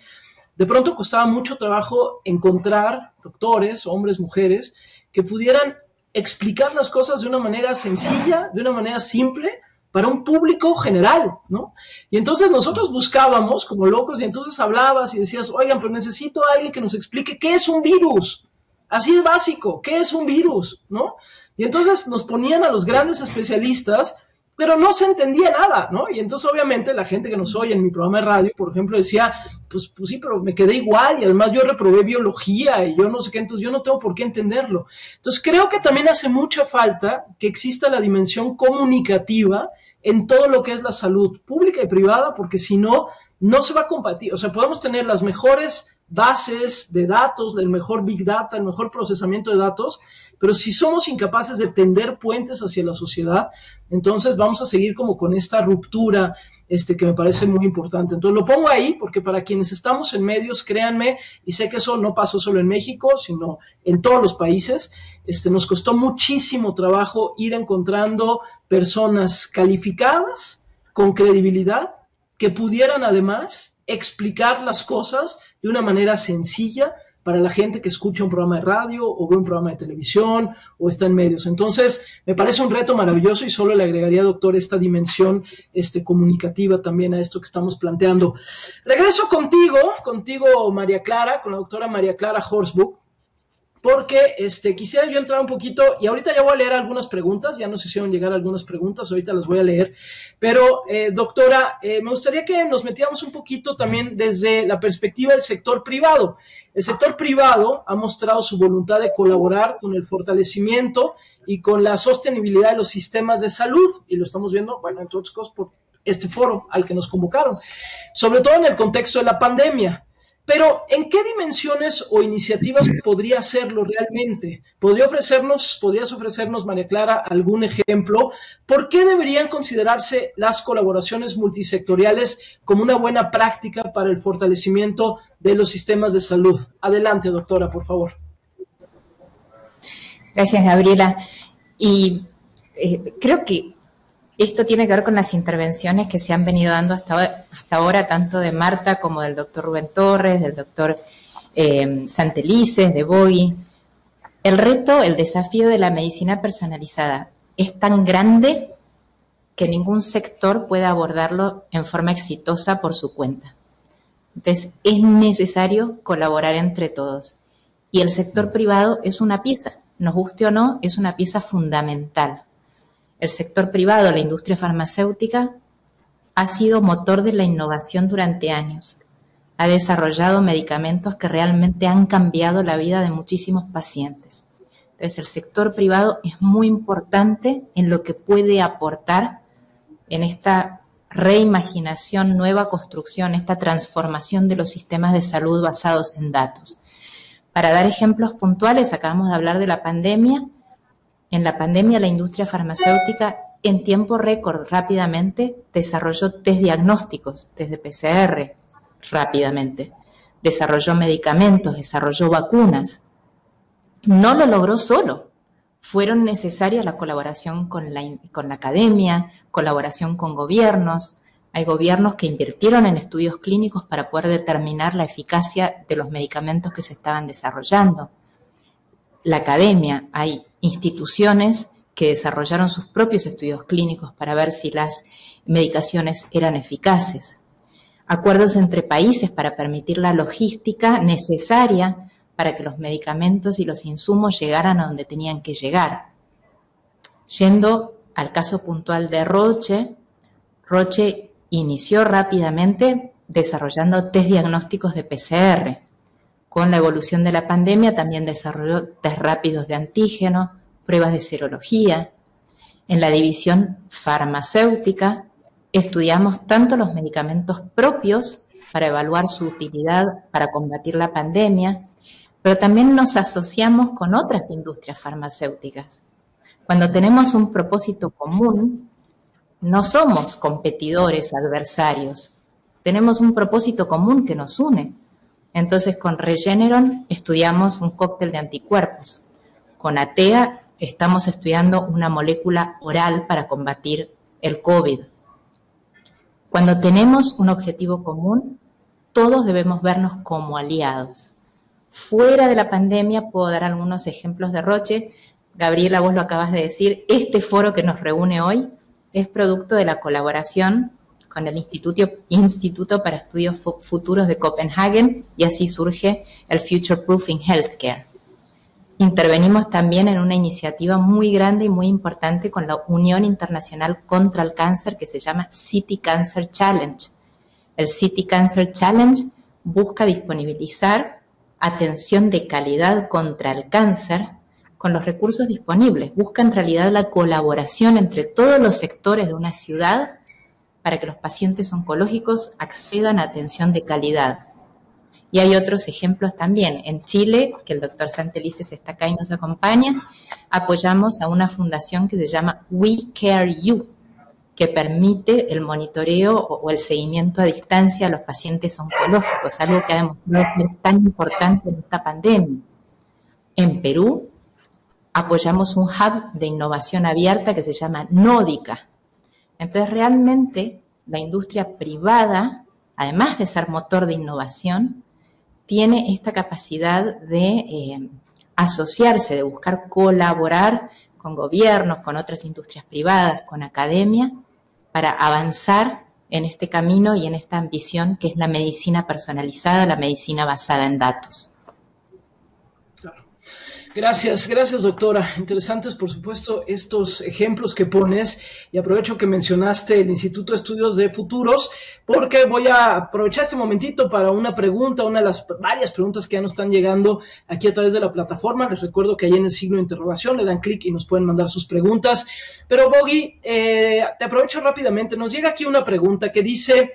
De pronto costaba mucho trabajo encontrar doctores, hombres, mujeres, que pudieran explicar las cosas de una manera sencilla, de una manera simple, para un público general, ¿no? Y entonces nosotros buscábamos como locos y entonces hablabas y decías, oigan, pero necesito a alguien que nos explique qué es un virus. Así es básico, ¿qué es un virus? ¿No? Y entonces nos ponían a los grandes especialistas, pero no se entendía nada, ¿no? Y entonces obviamente la gente que nos oye en mi programa de radio, por ejemplo, decía, pues sí, pero me quedé igual y además yo reprobé biología y yo no sé qué, entonces yo no tengo por qué entenderlo. Entonces creo que también hace mucha falta que exista la dimensión comunicativa en todo lo que es la salud pública y privada, porque si no, no se va a combatir. O sea, podemos tener las mejores bases de datos, el mejor Big Data, el mejor procesamiento de datos, pero si somos incapaces de tender puentes hacia la sociedad, entonces vamos a seguir como con esta ruptura que me parece muy importante. Entonces lo pongo ahí porque para quienes estamos en medios, créanme, y sé que eso no pasó solo en México, sino en todos los países, nos costó muchísimo trabajo ir encontrando personas calificadas, con credibilidad, que pudieran además explicar las cosas de una manera sencilla para la gente que escucha un programa de radio o ve un programa de televisión o está en medios. Entonces, me parece un reto maravilloso y solo le agregaría, doctor, esta dimensión comunicativa también a esto que estamos planteando. Regreso contigo, María Clara, con la doctora María Clara Horsburgh, porque quisiera yo entrar un poquito, y ahorita ya voy a leer algunas preguntas, ya nos hicieron llegar algunas preguntas, ahorita las voy a leer, pero doctora, me gustaría que nos metiéramos un poquito también desde la perspectiva del sector privado. El sector privado ha mostrado su voluntad de colaborar con el fortalecimiento y con la sostenibilidad de los sistemas de salud, y lo estamos viendo, bueno, entre otras cosas, por este foro al que nos convocaron, sobre todo en el contexto de la pandemia. Pero, ¿en qué dimensiones o iniciativas podría hacerlo realmente? ¿Podrías ofrecernos, María Clara, algún ejemplo? ¿Por qué deberían considerarse las colaboraciones multisectoriales como una buena práctica para el fortalecimiento de los sistemas de salud? Adelante, doctora, por favor. Gracias, Gabriela. Y creo que esto tiene que ver con las intervenciones que se han venido dando hasta ahora, tanto de Marta como del doctor Rubén Torres, del doctor Santelices, de Bogi. El reto, el desafío de la medicina personalizada es tan grande que ningún sector puede abordarlo en forma exitosa por su cuenta. Entonces, es necesario colaborar entre todos. Y el sector privado es una pieza, nos guste o no, es una pieza fundamental. El sector privado, la industria farmacéutica, ha sido motor de la innovación durante años. Ha desarrollado medicamentos que realmente han cambiado la vida de muchísimos pacientes. Entonces, el sector privado es muy importante en lo que puede aportar en esta reimaginación, nueva construcción, esta transformación de los sistemas de salud basados en datos. Para dar ejemplos puntuales, acabamos de hablar de la pandemia. En la pandemia, la industria farmacéutica en tiempo récord rápidamente desarrolló test diagnósticos, test de PCR rápidamente, desarrolló medicamentos, desarrolló vacunas. No lo logró solo, fueron necesarias la colaboración con la academia, colaboración con gobiernos. Hay gobiernos que invirtieron en estudios clínicos para poder determinar la eficacia de los medicamentos que se estaban desarrollando. La academia, hay instituciones que desarrollaron sus propios estudios clínicos para ver si las medicaciones eran eficaces. Acuerdos entre países para permitir la logística necesaria para que los medicamentos y los insumos llegaran a donde tenían que llegar. Yendo al caso puntual de Roche, Roche inició rápidamente desarrollando test diagnósticos de PCR. Con la evolución de la pandemia también desarrolló test rápidos de antígeno, pruebas de serología. En la división farmacéutica estudiamos tanto los medicamentos propios para evaluar su utilidad para combatir la pandemia, pero también nos asociamos con otras industrias farmacéuticas. Cuando tenemos un propósito común, no somos competidores, adversarios. Tenemos un propósito común que nos une. Entonces, con Regeneron estudiamos un cóctel de anticuerpos. Con Atea estamos estudiando una molécula oral para combatir el COVID. Cuando tenemos un objetivo común, todos debemos vernos como aliados. Fuera de la pandemia, puedo dar algunos ejemplos de Roche. Gabriela, vos lo acabas de decir, este foro que nos reúne hoy es producto de la colaboración con el Instituto para Estudios Futuros de Copenhague, y así surge el Future Proofing Healthcare. Intervenimos también en una iniciativa muy grande y muy importante con la Unión Internacional contra el Cáncer, que se llama City Cancer Challenge. El City Cancer Challenge busca disponibilizar atención de calidad contra el cáncer con los recursos disponibles. Busca en realidad la colaboración entre todos los sectores de una ciudad para que los pacientes oncológicos accedan a atención de calidad. Y hay otros ejemplos también. En Chile, que el doctor Santelices está acá y nos acompaña, apoyamos a una fundación que se llama We Care You, que permite el monitoreo o el seguimiento a distancia a los pacientes oncológicos, algo que ha demostrado ser tan importante en esta pandemia. En Perú, apoyamos un hub de innovación abierta que se llama Nódica. Entonces, realmente, la industria privada, además de ser motor de innovación, tiene esta capacidad de asociarse, de buscar colaborar con gobiernos, con otras industrias privadas, con academia, para avanzar en este camino y en esta ambición que es la medicina personalizada, la medicina basada en datos. Gracias, doctora. Interesantes, por supuesto, estos ejemplos que pones, y aprovecho que mencionaste el Instituto de Estudios de Futuros, porque voy a aprovechar este momentito para una pregunta, una de las varias preguntas que ya nos están llegando aquí a través de la plataforma. Les recuerdo que ahí en el signo de interrogación le dan clic y nos pueden mandar sus preguntas. Pero, Bogi, te aprovecho rápidamente. Nos llega aquí una pregunta que dice: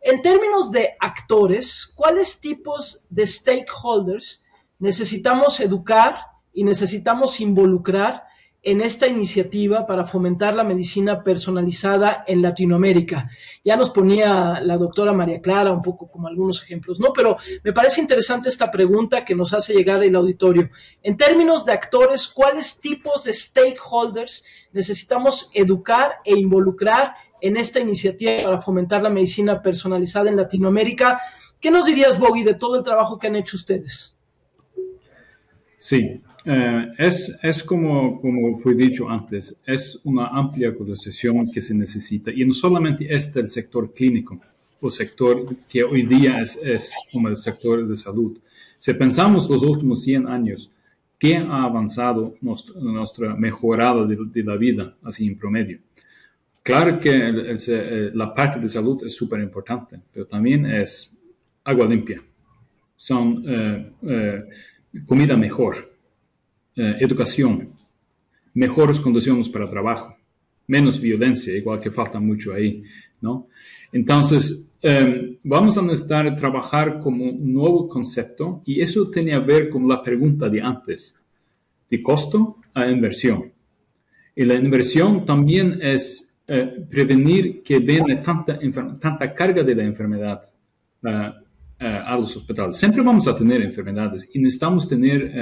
En términos de actores, ¿cuáles tipos de stakeholders necesitamos educar y necesitamos involucrar en esta iniciativa para fomentar la medicina personalizada en Latinoamérica? Ya nos ponía la doctora María Clara un poco como algunos ejemplos, ¿no? Pero me parece interesante esta pregunta que nos hace llegar el auditorio. En términos de actores, ¿cuáles tipos de stakeholders necesitamos educar e involucrar en esta iniciativa para fomentar la medicina personalizada en Latinoamérica? ¿Qué nos dirías, Bogi, de todo el trabajo que han hecho ustedes? Sí, es como fue dicho antes, es una amplia conversación que se necesita, y no solamente es del sector clínico, o sector que hoy día es como el sector de salud. Si pensamos los últimos 100 años, ¿qué ha avanzado nuestra mejorada de la vida, así en promedio? Claro que la parte de salud es súper importante, pero también es agua limpia, son comida mejor, educación, mejores condiciones para trabajo, menos violencia, igual que falta mucho ahí, ¿no? Entonces, vamos a necesitar trabajar como un nuevo concepto, y eso tiene a ver con la pregunta de antes, de costo a inversión. Y la inversión también es prevenir que venga tanta carga de la enfermedad a los hospitales. Siempre vamos a tener enfermedades y necesitamos tener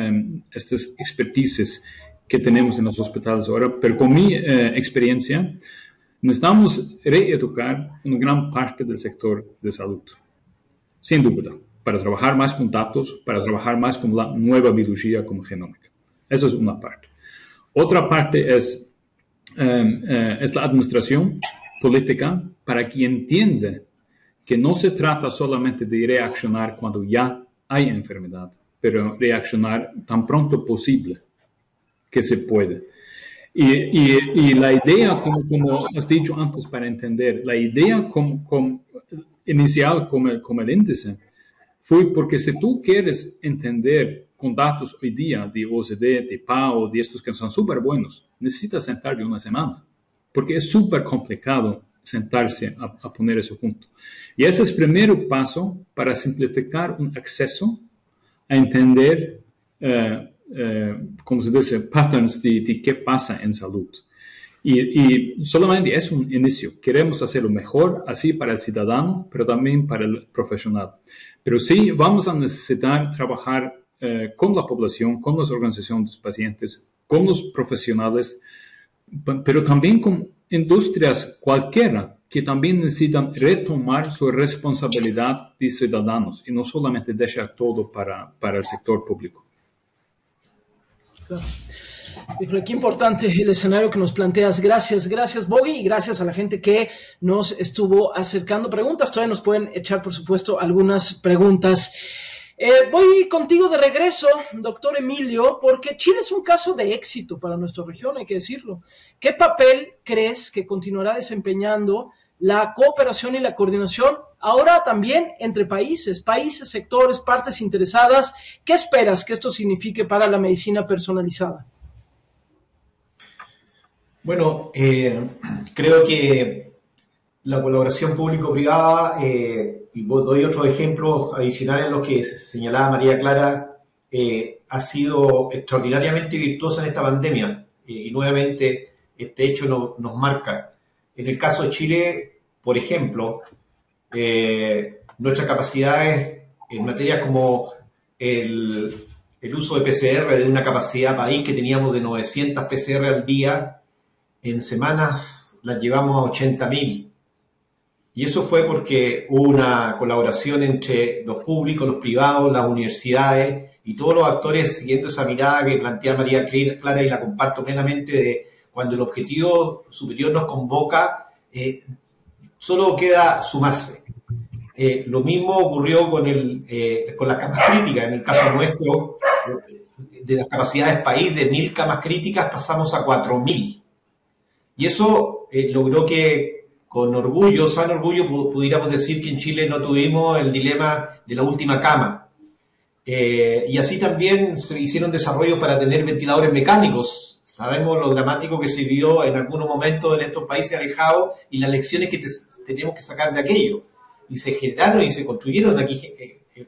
estas expertices que tenemos en los hospitales ahora, pero con mi experiencia, necesitamos reeducar una gran parte del sector de salud, sin duda, para trabajar más con datos, para trabajar más con la nueva biología como genómica. Eso es una parte. Otra parte es la administración política, para que entienda que no se trata solamente de reaccionar cuando ya hay enfermedad, pero reaccionar tan pronto posible que se puede. Y la idea, como has dicho antes para entender, la idea inicial como el índice fue porque si tú quieres entender con datos hoy día de OCDE, de PAO, de estos que son súper buenos, necesitas sentarte una semana, porque es súper complicado sentarse a poner eso junto. Y ese es el primer paso para simplificar un acceso a entender, como se dice, patterns de qué pasa en salud. Y solamente es un inicio. Queremos hacerlo mejor, así para el ciudadano, pero también para el profesional. Pero sí, vamos a necesitar trabajar con la población, con las organizaciones de pacientes, con los profesionales, pero también con industrias cualquiera que también necesitan retomar su responsabilidad de ciudadanos y no solamente dejar todo para el sector público. Claro. Qué importante el escenario que nos planteas. Gracias Bogi, y gracias a la gente que nos estuvo acercando preguntas. Todavía nos pueden echar, por supuesto, algunas preguntas. Voy contigo de regreso, doctor Emilio, porque Chile es un caso de éxito para nuestra región, hay que decirlo. ¿Qué papel crees que continuará desempeñando la cooperación y la coordinación ahora también entre países, sectores, partes interesadas? ¿Qué esperas que esto signifique para la medicina personalizada? Bueno, creo que la colaboración público-privada, y doy otros ejemplos adicionales a los que señalaba María Clara, ha sido extraordinariamente virtuosa en esta pandemia, y nuevamente este hecho nos marca. En el caso de Chile, por ejemplo, nuestras capacidades en materias como el uso de PCR, de una capacidad país que teníamos de 900 PCR al día, en semanas las llevamos a 80.000. Y eso fue porque hubo una colaboración entre los públicos, los privados, las universidades y todos los actores siguiendo esa mirada que plantea María Clara, y la comparto plenamente, de cuando el objetivo superior nos convoca, solo queda sumarse. Lo mismo ocurrió con las camas críticas. En el caso nuestro, de las capacidades país de 1.000 camas críticas pasamos a 4.000. Y eso logró que, con orgullo, sano orgullo, pudiéramos decir que en Chile no tuvimos el dilema de la última cama. Y así también se hicieron desarrollos para tener ventiladores mecánicos. Sabemos lo dramático que se vio en algunos momentos en estos países alejados y las lecciones que tenemos que sacar de aquello. y se generaron y se construyeron aquí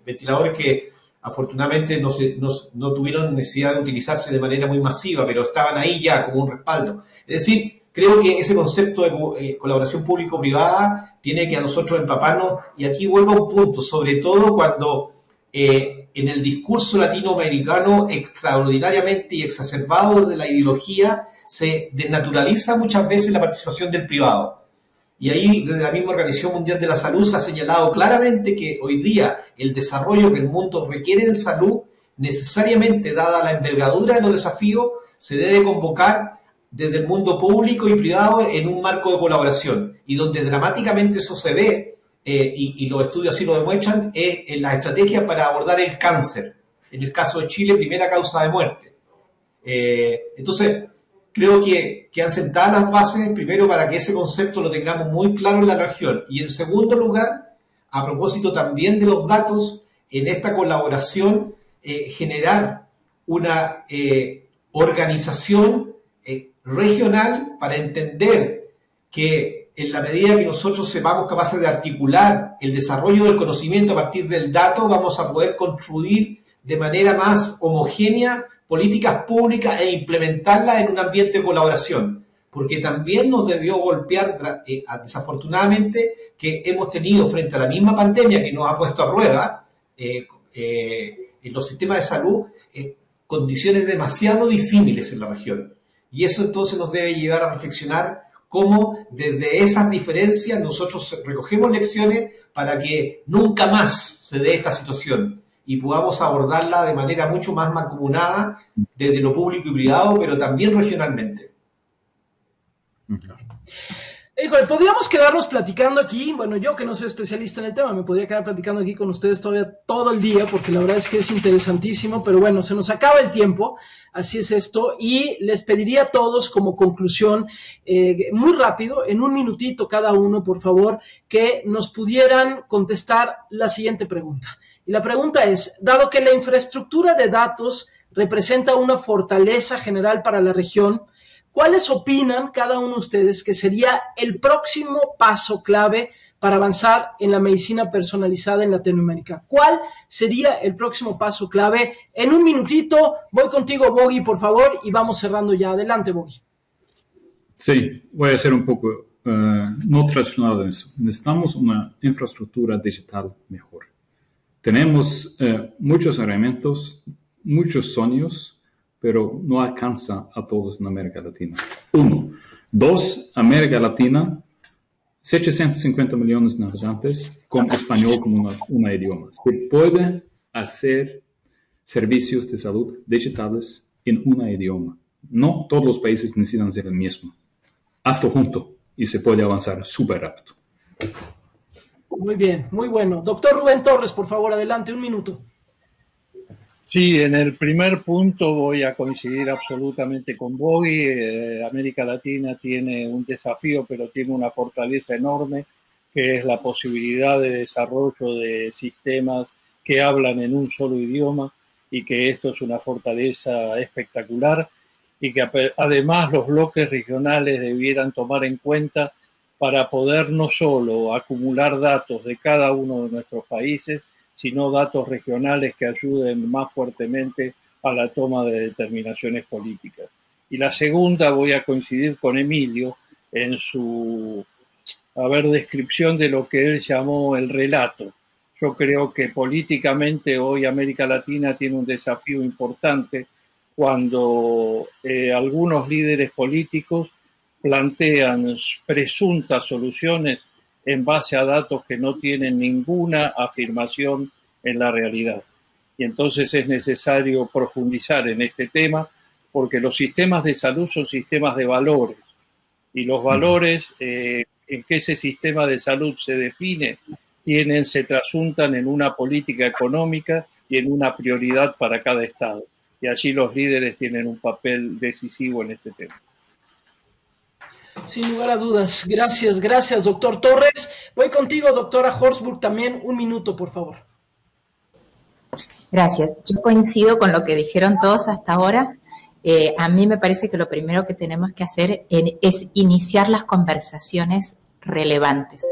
ventiladores que afortunadamente no tuvieron necesidad de utilizarse de manera muy masiva, pero estaban ahí ya como un respaldo. Es decir, creo que ese concepto de colaboración público-privada tiene que a nosotros empaparnos, y aquí vuelvo a un punto, sobre todo cuando en el discurso latinoamericano extraordinariamente y exacerbado de la ideología se desnaturaliza muchas veces la participación del privado. Y ahí, desde la misma Organización Mundial de la Salud, se ha señalado claramente que hoy día el desarrollo que el mundo requiere en salud, necesariamente, dada la envergadura de los desafíos, se debe convocar desde el mundo público y privado en un marco de colaboración. Y donde dramáticamente eso se ve, y los estudios así lo demuestran, es en la estrategia para abordar el cáncer. En el caso de Chile, primera causa de muerte. Entonces, creo que han sentado las bases, primero, para que ese concepto lo tengamos muy claro en la región. Y en segundo lugar, a propósito también de los datos, en esta colaboración, generar una organización regional para entender que en la medida que nosotros sepamos capaces de articular el desarrollo del conocimiento a partir del dato, vamos a poder construir de manera más homogénea políticas públicas e implementarlas en un ambiente de colaboración, porque también nos debió golpear desafortunadamente que hemos tenido frente a la misma pandemia que nos ha puesto a prueba en los sistemas de salud condiciones demasiado disímiles en la región, y eso entonces nos debe llevar a reflexionar cómo desde esas diferencias nosotros recogemos lecciones para que nunca más se dé esta situación y podamos abordarla de manera mucho más mancomunada desde lo público y privado, pero también regionalmente. Híjole, podríamos quedarnos platicando aquí. Bueno, yo que no soy especialista en el tema, me podría quedar platicando aquí con ustedes todavía todo el día, porque la verdad es que es interesantísimo, pero bueno, se nos acaba el tiempo, así es esto, y les pediría a todos como conclusión, muy rápido, en un minutito cada uno, por favor, que nos pudieran contestar la siguiente pregunta. Y la pregunta es, dado que la infraestructura de datos representa una fortaleza general para la región, ¿cuáles opinan cada uno de ustedes que sería el próximo paso clave para avanzar en la medicina personalizada en Latinoamérica? ¿Cuál sería el próximo paso clave? En un minutito, voy contigo, Bogi, por favor, y vamos cerrando ya. Adelante, Bogi. Sí, voy a ser un poco no tradicional en eso. Necesitamos una infraestructura digital mejor. Tenemos muchos elementos, muchos sueños, pero no alcanza a todos en América Latina. 1. 2. América Latina, 750 millones de habitantes, con español como un idioma. Se puede hacer servicios de salud digitales en un idioma. No todos los países necesitan ser el mismo. Hazlo junto y se puede avanzar súper rápido. Muy bien, muy bueno. Doctor Rubén Torres, por favor, adelante, un minuto. Sí, en el primer punto voy a coincidir absolutamente con Bogi. América Latina tiene un desafío, pero tiene una fortaleza enorme, que es la posibilidad de desarrollo de sistemas que hablan en un solo idioma, y que esto es una fortaleza espectacular, y que además los bloques regionales debieran tomar en cuenta para poder no solo acumular datos de cada uno de nuestros países, sino datos regionales que ayuden más fuertemente a la toma de determinaciones políticas. Y la segunda, voy a coincidir con Emilio en su descripción de lo que él llamó el relato. Yo creo que políticamente hoy América Latina tiene un desafío importante cuando algunos líderes políticos plantean presuntas soluciones en base a datos que no tienen ninguna afirmación en la realidad. Y entonces es necesario profundizar en este tema, porque los sistemas de salud son sistemas de valores, y los valores en que ese sistema de salud se define se trasuntan en una política económica y en una prioridad para cada estado. Y allí los líderes tienen un papel decisivo en este tema. Sin lugar a dudas. Gracias, doctor Torres. Voy contigo, doctora Horsburgh, también un minuto, por favor. Gracias. Yo coincido con lo que dijeron todos hasta ahora. A mí me parece que lo primero que tenemos que hacer es iniciar las conversaciones relevantes.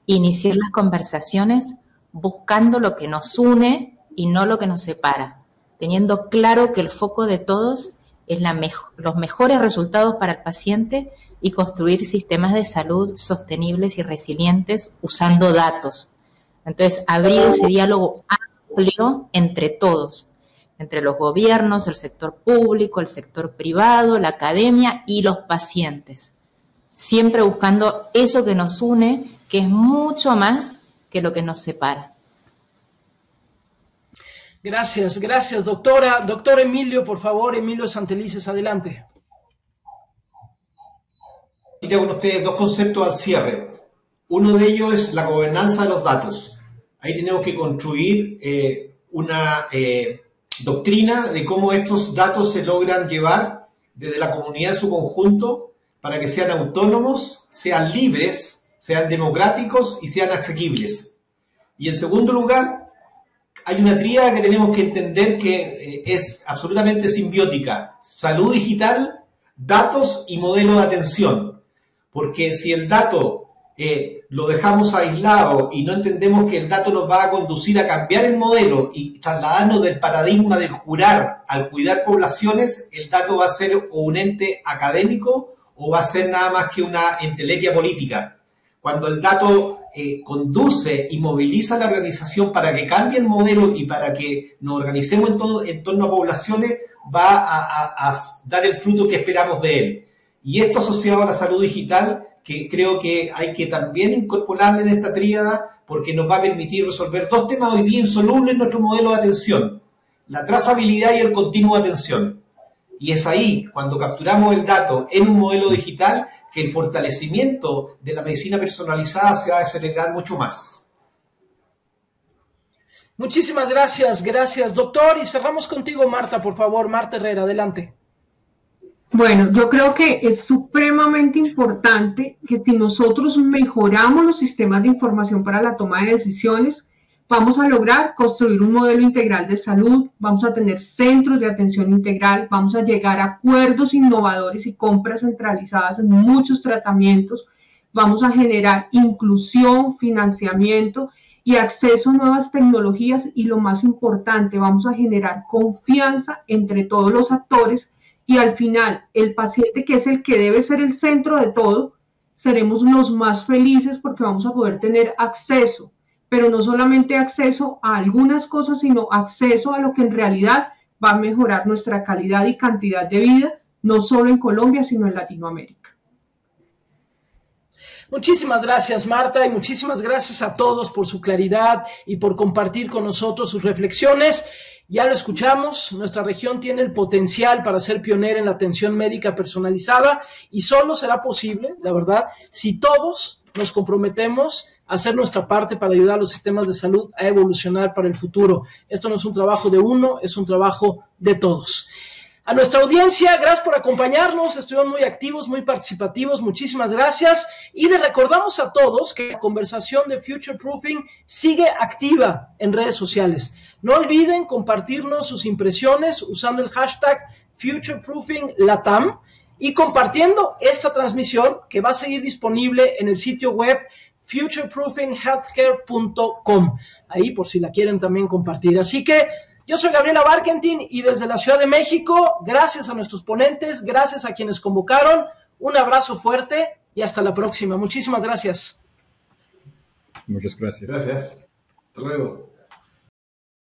iniciar las conversaciones buscando lo que nos une y no lo que nos separa, teniendo claro que el foco de todos es los mejores resultados para el paciente y construir sistemas de salud sostenibles y resilientes usando datos. Entonces, abrir ese diálogo amplio entre todos, entre los gobiernos, el sector público, el sector privado, la academia y los pacientes. Siempre buscando eso que nos une, que es mucho más que lo que nos separa. Gracias, gracias, doctora. Doctor Emilio, por favor, Emilio Santelices, adelante. Mira con ustedes dos conceptos al cierre. Uno de ellos es la gobernanza de los datos. Ahí tenemos que construir una doctrina de cómo estos datos se logran llevar desde la comunidad en su conjunto para que sean autónomos, sean libres, sean democráticos y sean asequibles. Y en segundo lugar, hay una tríada que tenemos que entender que es absolutamente simbiótica: salud digital, datos y modelo de atención. Porque si el dato lo dejamos aislado y no entendemos que el dato nos va a conducir a cambiar el modelo y trasladarnos del paradigma del curar al cuidar poblaciones, el dato va a ser o un ente académico o va a ser nada más que una entelequia política. Cuando el dato conduce y moviliza a la organización para que cambie el modelo y para que nos organicemos en torno a poblaciones, va a dar el fruto que esperamos de él. Y esto asociado a la salud digital, que creo que hay que también incorporarla en esta tríada, porque nos va a permitir resolver dos temas hoy día insolubles en nuestro modelo de atención: la trazabilidad y el continuo de atención. Y es ahí, cuando capturamos el dato en un modelo digital, que el fortalecimiento de la medicina personalizada se va a acelerar mucho más. Muchísimas gracias, gracias, doctor. Y cerramos contigo, Marta, por favor. Marta Herrera, adelante. Bueno, yo creo que es supremamente importante que si nosotros mejoramos los sistemas de información para la toma de decisiones, vamos a lograr construir un modelo integral de salud, vamos a tener centros de atención integral, vamos a llegar a acuerdos innovadores y compras centralizadas en muchos tratamientos, vamos a generar inclusión, financiamiento y acceso a nuevas tecnologías y, lo más importante, vamos a generar confianza entre todos los actores y al final el paciente, que es el que debe ser el centro de todo, seremos los más felices porque vamos a poder tener acceso, pero no solamente acceso a algunas cosas, sino acceso a lo que en realidad va a mejorar nuestra calidad y cantidad de vida, no solo en Colombia, sino en Latinoamérica. Muchísimas gracias, Marta, y muchísimas gracias a todos por su claridad y por compartir con nosotros sus reflexiones. Ya lo escuchamos, nuestra región tiene el potencial para ser pionera en la atención médica personalizada y solo será posible, la verdad, si todos nos comprometemos a hacer nuestra parte para ayudar a los sistemas de salud a evolucionar para el futuro. Esto no es un trabajo de uno, es un trabajo de todos. A nuestra audiencia, gracias por acompañarnos, estuvieron muy activos, muy participativos, muchísimas gracias. Y les recordamos a todos que la conversación de Future Proofing sigue activa en redes sociales. No olviden compartirnos sus impresiones usando el hashtag FutureProofingLatam y compartiendo esta transmisión, que va a seguir disponible en el sitio web futureproofinghealthcare.com. Ahí por si la quieren también compartir. Así que yo soy Gabriela Barkentin y desde la Ciudad de México, gracias a nuestros ponentes, gracias a quienes convocaron, un abrazo fuerte y hasta la próxima. Muchísimas gracias. Muchas gracias. Gracias. Hasta luego.